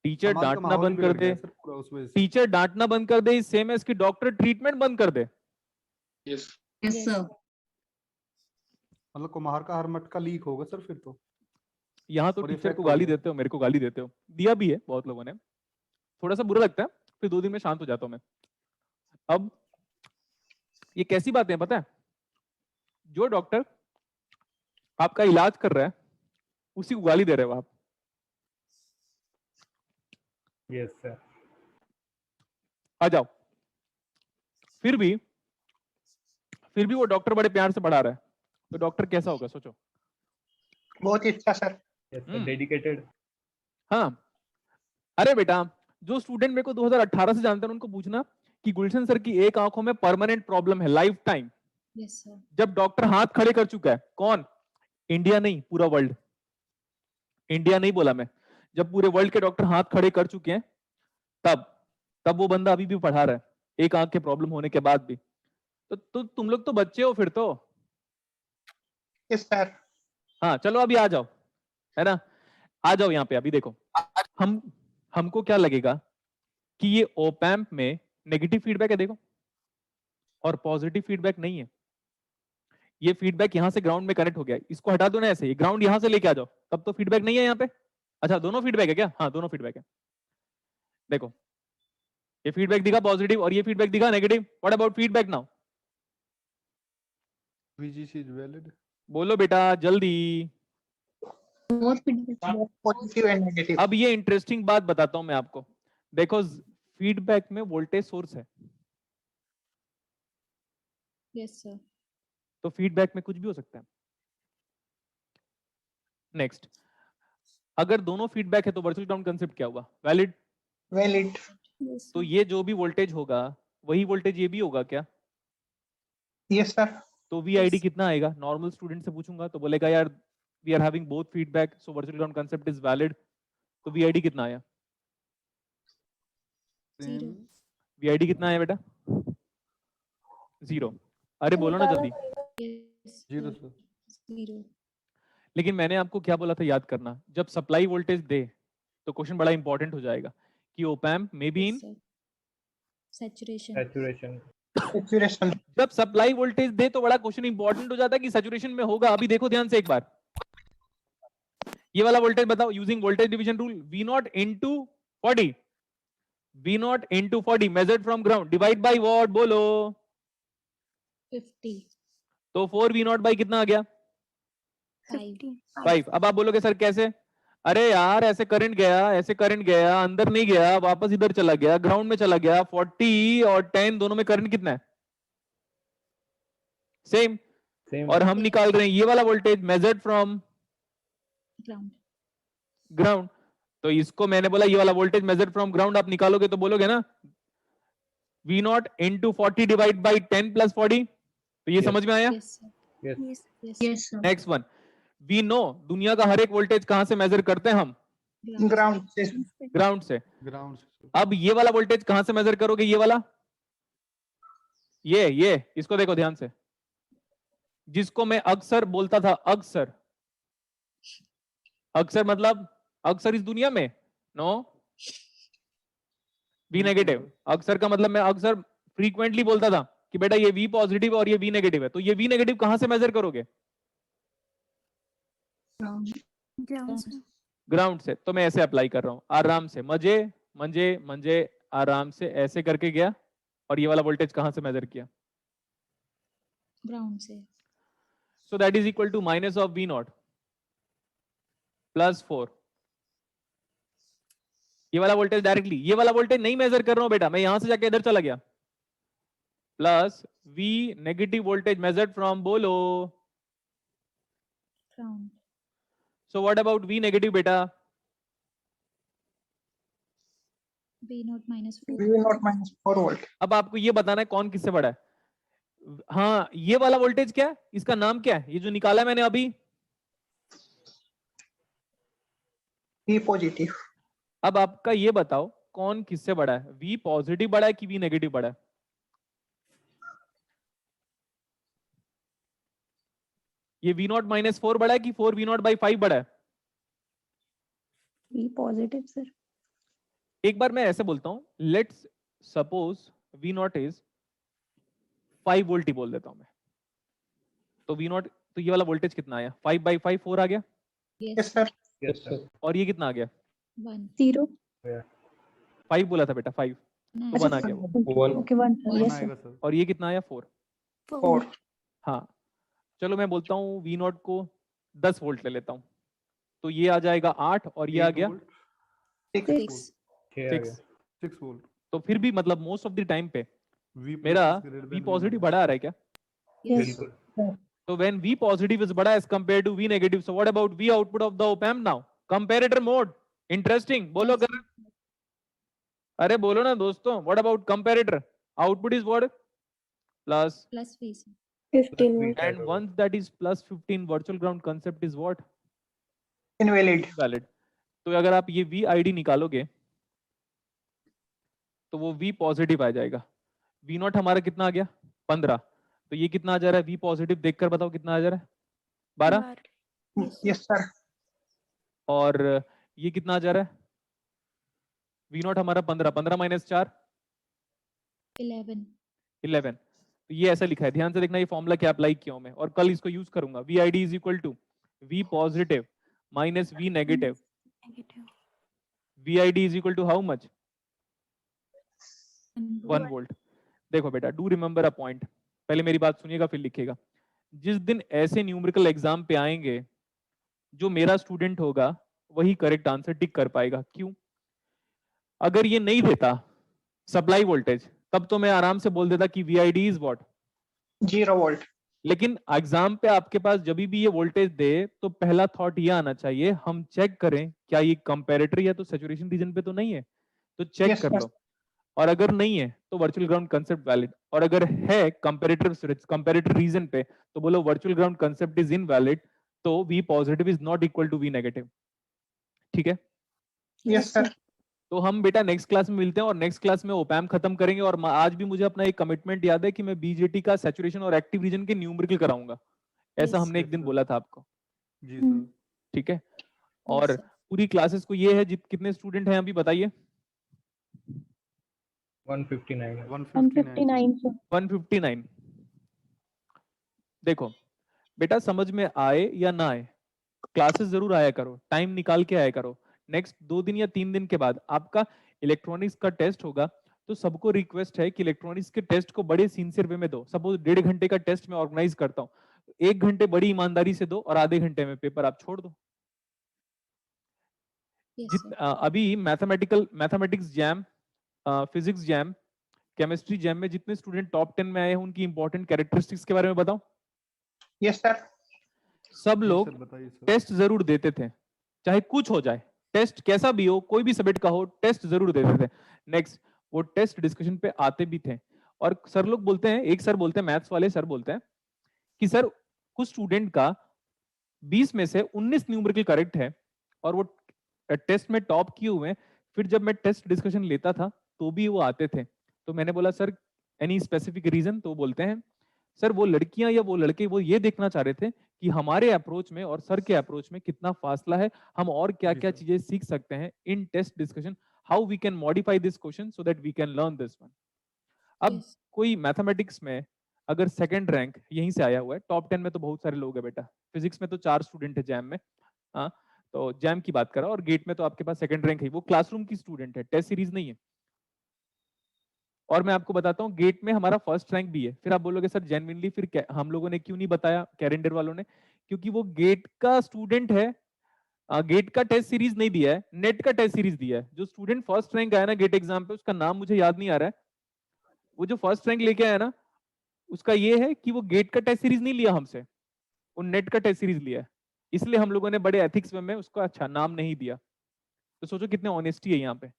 टीचर समाज का डांटना माहौल ही बंद कर बिगड़ गया दे, है सर पूरा उस वजह से। टीचर डांटना बंद कर दे, सेम एज की डॉक्टर ट्रीटमेंट बंद कर दे। Yes sir. मतलब कुम्हार का हर मटका लीक होगा सर फिर तो। यहाँ तो और टीचर effect को हो गाली गया। देते हो, मेरे को गाली देते हो, दिया भी है बहुत लोगों ने, थोड़ा सा बुरा लगता है, फिर 2 दिन में शांत हो जाता हूँ मैं। अब ये कैसी बातें हैं पता है, जो डॉक्टर आपका इलाज कर रहा है उसी को गाली दे रहे हो आप। Yes sir. आ जाओ, फिर भी वो डॉक्टर बड़े प्यार से पढ़ा रहा है, तो डॉक्टर कैसा होगा सोचो। बहुत ही अच्छा सर। Yes sir, dedicated. हाँ, अरे बेटा, जो स्टूडेंट मेरे को 2018 से जानते हैं उनको पूछना कि गुलशन सर की एक आंखों में परमानेंट प्रॉब्लम है, लाइफ टाइम। Yes sir. जब डॉक्टर हाथ खड़े कर चुका है, कौन? इंडिया नहीं, पूरा वर्ल्ड। इंडिया नहीं बोला मैं, जब पूरे वर्ल्ड के डॉक्टर हाथ खड़े कर चुके हैं, तब वो बंदा अभी भी पढ़ा रहा है, एक आंख के प्रॉब्लम होने के बाद भी। तो तुम लोग तो बच्चे हो फिर तो। Yes sir. हाँ चलो अभी आ जाओ, है ना, आ जाओ यहाँ पे। अभी देखो, हमको क्या लगेगा कि ये ओपैम्प में नेगेटिव फीडबैक है, देखो, और पॉजिटिव फीडबैक नहीं है। ये फीडबैक यहां से ग्राउंड में कनेक्ट हो गया, इसको हटा दो ना ऐसे, ये ग्राउंड यहां से लेके आ जाओ, तब तो फीडबैक नहीं है यहाँ पे। अच्छा, दोनों फीडबैक है क्या? हाँ, दोनों फीडबैक है। देखो, ये फीडबैक दिखा पॉजिटिव और ये फीडबैक दिखा negative. What about feedback now? VGC is valid। बोलो बेटा जल्दी। Positive and negative. अब ये इंटरेस्टिंग बात बताता हूं मैं आपको, देखो फीडबैक में वोल्टेज सोर्स है, यस सर। तो फीडबैक में कुछ भी हो सकता है। नेक्स्ट, अगर दोनों फीडबैक है तो वर्चुअल ग्राउंड कंसेप्ट क्या हुआ? वैलिड। वैलिड। तो ये जो भी वोल्टेज होगा वही वोल्टेज ये भी होगा क्या? Yes sir. तो VID कितना आएगा? नॉर्मल स्टूडेंट से पूछूंगा तो बोलेगा यार we are having both feedback, so virtual ground concept is valid. तो VID कितना आया? 0। VID कितना आया बेटा? 0। अरे बोलो ना जल्दी। 0 सर। 0। लेकिन मैंने आपको क्या बोला था याद करना, जब सप्लाई वोल्टेज दे तो क्वेश्चन बड़ा इंपॉर्टेंट हो जाएगा कि op-amp may be in saturation. Saturation. जब सप्लाई वोल्टेज दे तो बड़ा क्वेश्चन इंपॉर्टेंट हो जाता है कि सैचुरेशन में होगा। अभी देखो ध्यान से एक बार, ये वाला वोल्टेज बताओ using voltage division rule, V0 into 40, V0 into 40 measured from ground divide by what? बोलो 50। तो 4V0 बाय कितना आ गया? 5। अब आप बोलोगे सर कैसे? अरे यार ऐसे करंट गया, अंदर नहीं गया, वापस इधर चला गया, ग्राउंड में चला गया। 40 और 10 दोनों में करंट कितना है? सेम। और हम निकाल रहे हैं ये वाला वोल्टेज मेजर्ड फ्रॉम ग्राउंड। तो इसको मैंने बोला ये वाला वोल्टेज मेजर्ड फ्रॉम ग्राउंड आप निकालोगे तो बोलोगे ना V0 into 40 divide by 10 plus 40। तो ये समझ में आया? नेक्स्ट वन, वी नो दुनिया का हर एक वोल्टेज कहां से मेजर करते हैं हम? ग्राउंड से। ग्राउंड से। ग्राउंड से। अब ये वाला वोल्टेज कहां से मेजर करोगे? ये वाला, ये इसको देखो ध्यान से, जिसको मैं अक्सर बोलता था, अक्सर मतलब अक्सर इस दुनिया में, नो, V नेगेटिव। अक्सर का मतलब मैं अक्सर फ्रीक्वेंटली बोलता था कि बेटा ये V पॉजिटिव और ये V नेगेटिव है। तो ये V नेगेटिव कहां से मेजर करोगे? ग्राउंड से। तो मैं ऐसे अप्लाई कर रहा हूं आराम से, मंजे आराम से ऐसे करके गया, और ये वाला वोल्टेज कहां से मेजर किया? ग्राउंड से। So that is equal to minus of V0 plus 4। ये वाला वोल्टेज डायरेक्टली, ये वाला वोल्टेज नहीं मेजर कर रहा हूं बेटा, मैं यहां से जाके इधर चला गया, plus V negative voltage measured from, बोलो ground. So what about V negative बेटा? V0 minus 4। V0 minus 4 volt. अब आपको ये बताना है कौन किससे बड़ा है। हाँ, ये वाला वोल्टेज क्या है, इसका नाम क्या है, ये जो निकाला मैंने अभी? V positive. अब आपका ये बताओ कौन किससे बड़ा है, V पॉजिटिव बड़ा है कि V नेगेटिव बड़ा है? ये V0 -4 बड़ा है कि 4 V0/5 बड़ा है? V positive sir. एक बार मैं ऐसे बोलता हूं, let's suppose V0 is 5 volt ही बोल देता हूं मैं, तो V0, तो ये वाला वोल्टेज कितना आया? 5/5 4 आ गया। Yes sir. और ये कितना आ गया? 1 0 5 बोला था बेटा, 5 तो 1 आ गया वो। ओके 1 यस आएगा सर। सर। और ये कितना आया? 4। 4 हाँ, चलो मैं बोलता हूँ V0 को 10 वोल्ट ले लेता हूँ, तो ये आ जाएगा 8 और ये आ 8 गया वोल्ट, 6 6। 6 वोल्ट। तो फिर भी मतलब मोस्ट ऑफ द टाइम पे V मेरा plus is greater V than V positive negative. बड़ा आ रहा है क्या? Yes So when V positive is bada as compared to V negative, so what about V output of the op amp now? Comparator mode. Interesting. बोलो कर, अरे बोलो ना दोस्तों. What about comparator? Output is what? Plus. Plus V 15 volt. And once that is plus 15, virtual ground concept is what? Invalid. तो अगर आप ये VID निकालोगे, तो वो V पॉजिटिव आ जाएगा. V0 हमारा कितना आ गया? 15. तो ये कितना आ जा रहा है? V पॉजिटिव देखकर बताओ कितना आ जा रहा है? 12. Yes sir. और ये कितना आ जा रहा है? V0 हमारा 15, 15 - 4 11. तो ये ऐसा लिखा है, ध्यान से देखना ये फॉर्मूला क्या अप्लाई किया हूं मैं, और कल इसको यूज करूंगा. VID is equal to V positive minus V negative. VID is equal to how much? 1 volt. देखो बेटा, डू रिमेंबर अ पॉइंट, पहले मेरी बात सुनिएगा फिर लिखिएगा. जिस दिन ऐसे न्यूमेरिकल एग्जाम पे आएंगे, जो मेरा स्टूडेंट होगा वही करेक्ट आंसर टिक कर पाएगा. क्यों? अगर ये नहीं देता सप्लाई वोल्टेज, तब तो मैं आराम से बोल देता कि VID इज व्हाट? 0 volt. लेकिन एग्जाम पे आपके पास जब भी ये वोल्टेज दे, तो पहला थॉट ये आना चाहिए, हम चेक करें क्या ये कंपैरेटर या तो सैचुरेशन रीजन पे तो नहीं है, तो चेक Yes, कर sir. लो. और अगर नहीं है तो वर्चुअल ग्राउंड कंसेप्ट वैलिड, और अगर है कंपैरेटर रीजन पे, तो बोलो virtual ground concept is invalid, तो V positive is not equal to V negative. ठीक है? Yes sir. तो हम बेटा नेक्स्ट क्लास में मिलते हैं, और नेक्स्ट क्लास में ओपैम खत्म करेंगे. और आज भी मुझे अपना एक कमिटमेंट याद है कि मैं BJT का सैचुरेशन और एक्टिव रीजन के न्यूमेरिकल कराऊंगा. ऐसा Yes, हमने एक दिन बोला था आपको. जी सर. ठीक है? और पूरी क्लासेस को ये है, कितने स्टूडेंट हैं अभी बताइए? 159 159 सर। 159. देखो बेटा, समझ में आए या ना आए, क्लासेस जरूर आया करो, टाइम निकाल के आया करो. नेक्स्ट 2 दिन या 3 दिन के बाद आपका इलेक्ट्रॉनिक्स का टेस्ट होगा, तो सबको रिक्वेस्ट है कि इलेक्ट्रॉनिक्स के टेस्ट को बड़े सिंसियर वे में दो. सपोज 1.5 घंटे का टेस्ट मैं ऑर्गेनाइज करता हूँ, 1 घंटे बड़ी ईमानदारी से दो, और आधे घंटे में पेपर आप छोड़ दो. अभी mathematics jam, physics jam, chemistry jam में जितने स्टूडेंट टॉप 10 में आए हैं, उनकी इंपॉर्टेंट कैरेक्टरिस्टिक्स के बारे में बताओ. Yes sir. सब लोग टेस्ट जरूर देते थे, चाहे कुछ हो जाए, टेस्ट कैसा भी हो, कोई भी सब्जेक्ट का हो, टेस्ट जरूर देते थे. नेक्स्ट, वो टेस्ट डिस्कशन पे आते भी थे. और सर लोग बोलते हैं, एक सर बोलते हैं, मैथ्स वाले सर बोलते हैं कि सर कुछ स्टूडेंट का 20 में से 19 न्यूमेरिकल करेक्ट है, और वो टेस्ट में टॉप किए हुए हैं. फिर जब मैं टेस्ट डिस्कशन लेता था तो भी वो आते थे. तो मैंने बोला सर एनी स्पेसिफिक रीजन? तो बोलते हैं सर वो लड़कियां या वो लड़के वो ये देखना चाह रहे थे कि हमारे अप्रोच में और सर के अप्रोच में कितना फासला है, हम और क्या क्या चीजें सीख सकते हैं in test discussion, how we can modify this question so that we can learn this one. अब कोई मैथमेटिक्स में अगर सेकंड रैंक यहीं से आया हुआ है, टॉप 10 में तो बहुत सारे लोग हैं बेटा. फिजिक्स में तो 4 स्टूडेंट है जैम में, हाँ, तो जैम की बात करा, और गेट में तो आपके पास सेकंड रैंक है, वो क्लासरूम की स्टूडेंट है, टेस्ट सीरीज नहीं है. और मैं आपको बताता हूँ गेट में हमारा फर्स्ट रैंक भी है. फिर आप बोलोगे सर जेन्युइनली फिर हम लोगों ने क्यों नहीं बताया, कैलेंडर वालों ने? क्योंकि वो गेट का स्टूडेंट है, गेट का टेस्ट सीरीज नहीं दिया है, नेट का टेस्ट सीरीज दिया है. जो स्टूडेंट फर्स्ट रैंक आया ना गेट एग्जाम पे, उसका नाम मुझे याद नहीं आ रहा है, वो जो फर्स्ट रैंक लेके आया ना, उसका ये है कि वो गेट का टेस्ट सीरीज नहीं लिया हमसे, वो नेट का टेस्ट सीरीज लिया है. इसलिए हम लोगों ने बड़े एथिक्स में उसको अच्छा नाम नहीं दिया. तो सोचो कितने ऑनेस्टी है यहाँ पे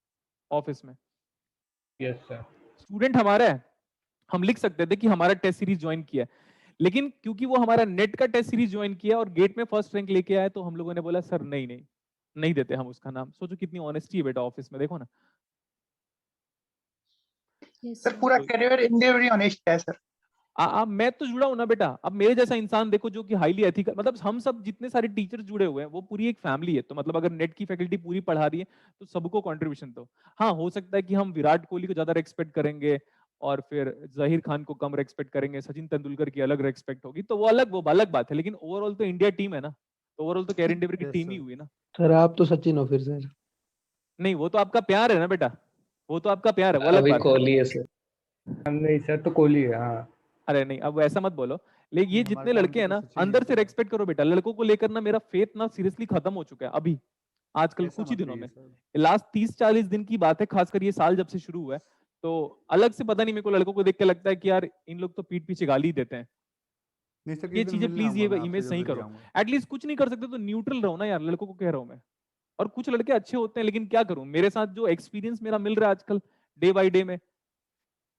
ऑफिस में. Yes sir. स्टूडेंट हमारा है, हम लिख सकते थे कि हमारा टेस्ट सीरीज ज्वाइन किया, लेकिन क्योंकि वो हमारा नेट का टेस्ट सीरीज ज्वाइन किया और गेट में फर्स्ट रैंक लेके आया, तो हम लोगों ने बोला सर नहीं देते हम उसका नाम. सोचो कितनी ऑनेस्टी है बेटा ऑफिस में, देखो ना. यस सर पूरा करियर इंडिविजुअली ऑनेस्ट है सर। मैं तो जुड़ा हूं ना बेटा। अब मेरे जैसा इंसान देखो जो कि हाईली एथिकल, मतलब हम सब जितने सारे टीचर्स जुड़े हुए हैं वो पूरी एक फैमिली है। तो मतलब अगर नेट की फैकल्टी पूरी पढ़ा रही है तो सबको कंट्रीब्यूशन दो। हाँ, हो सकता है कि हम विराट कोहली को ज्यादा रेस्पेक्ट करेंगे और फिर जहीर खान को कम रेस्पेक्ट करेंगे, सचिन तेंदुलकर की अलग रेस्पेक्ट होगी, तो वो अलग बात है। लेकिन ओवरऑल तो इंडिया टीम है ना, तो ओवरऑल तो केयर एंडेवर की टीम ही हुई ना। सर आप तो सचिन हो फिर सर। नहीं, वो तो आपका प्यार है ना बेटा, वो तो आपका प्यार है, वो अलग अभी बात कोहली है सर। नहीं सर, तो कोहली है। हाँ, अरे नहीं, अब ऐसा मत बोलो। लेकिन ये नहीं, जितने हमारे टाइम लड़के पे हैं तो ना, सचिन ही अंदर से होता था। रेस्पेक्ट करो बेटा। लड़कों को लेकर ना मेरा फेथ ना सीरियसली खत्म हो चुका है अभी, आजकल ऐसा कुछ ही मत दिनों कहिए में। सर। लास्ट 30-40 दिन की बात है, खासकर ये साल जब से शुरू हुआ है। तो अलग से पता नहीं, मेरे को लड़कों को देख के लगता है कि यार इन लोग तो पीठ पीछे गाली ही देते हैं। नहीं सर, ये किसी दिन चीजें मिलने प्लीज, आऊंगा ये मैं आपसे, इमेज सही जरूर करो। आऊंगा। एटलीस्ट कुछ नहीं कर सकते तो न्यूट्रल रहो ना यार, लड़कों को कह रहा हूं मैं। और कुछ लड़के अच्छे होते हैं, लेकिन क्या करूं, मेरे साथ जो एक्सपीरियंस मेरा मिल रहा है आजकल डे बाय डे में।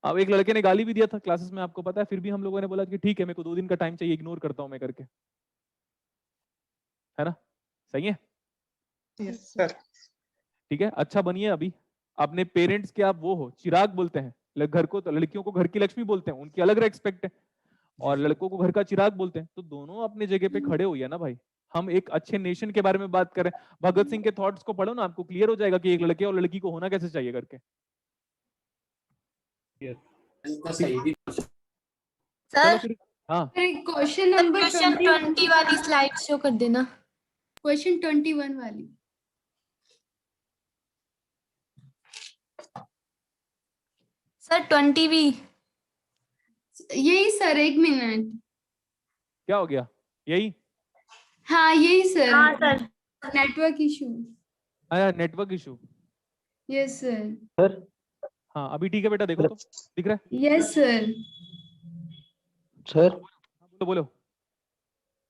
अब एक लड़के ने गाली भी दिया था क्लासेस में, आपको पता है, फिर भी हम लोगों ने बोला कि ठीक है, मेरे को 2 दिन का टाइम चाहिए, इग्नोर करता हूं मैं करके, है ना? सही है? Yes sir. ठीक है, अच्छा बनिए अभी। अपने पेरेंट्स के आप वो हो, चिराग बोलते हैं घर को, तो लड़कियों को घर की लक्ष्मी बोलते हैं, उनकी अलग रेस्पेक्ट है। और लड़कों को घर का चिराग बोलते हैं। तो दोनों अपने जगह पे खड़े हुए ना भाई। हम एक अच्छे नेशन के बारे में बात करें। भगत सिंह के थॉट्स को पढ़ो ना, आपको क्लियर हो जाएगा कि एक लड़के और लड़की को होना कैसे चाहिए करके। चलो फिर। हाँ, क्वेश्चन नंबर 20 वाली स्लाइड शो कर देना। क्वेश्चन 21 वाली। सर 20 यही सर, 1 मिनट। क्या हो गया? यही? हाँ यही सर। हाँ सर। Network issue. आया network issue. Yes sir. Sir हाँ, अभी ठीक है बेटा, देखो तो दिख रहा है? Yes sir. सर बोलो बोलो।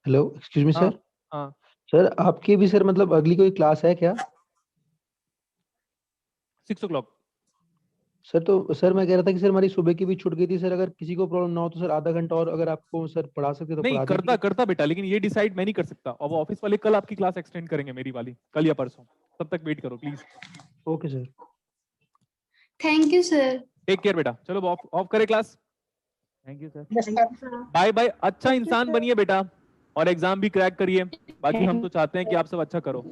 हेलो, एक्सक्यूज मी हाँ सर। हाँ, सर आपकी भी सर मतलब अगली कोई क्लास है क्या? 6 o'clock। सर तो सर मैं कह रहा था कि सर हमारी सुबह की भी छूट गई थी सर। अगर किसी को प्रॉब्लम ना हो तो सर आधा घंटा और अगर आपको सर पढ़ा सकते तो नहीं पढ़ा करता दीजिए। करता बेटा, लेकिन ये डिसाइड मैं नहीं कर सकता। अब ऑफिस वाले कल आपकी क्लास एक्सटेंड करेंगे, मेरी वाली कल या परसों। तब तक वेट करो please. Okay sir. Thank you sir. Take care बेटा। चलो ऑफ करे class. Thank you sir. Yes sir. Bye bye. अच्छा Thank you, इंसान sir. बनिए बेटा, और एग्जाम भी क्रैक करिए। बाकी हम तो चाहते हैं कि आप सब अच्छा करो।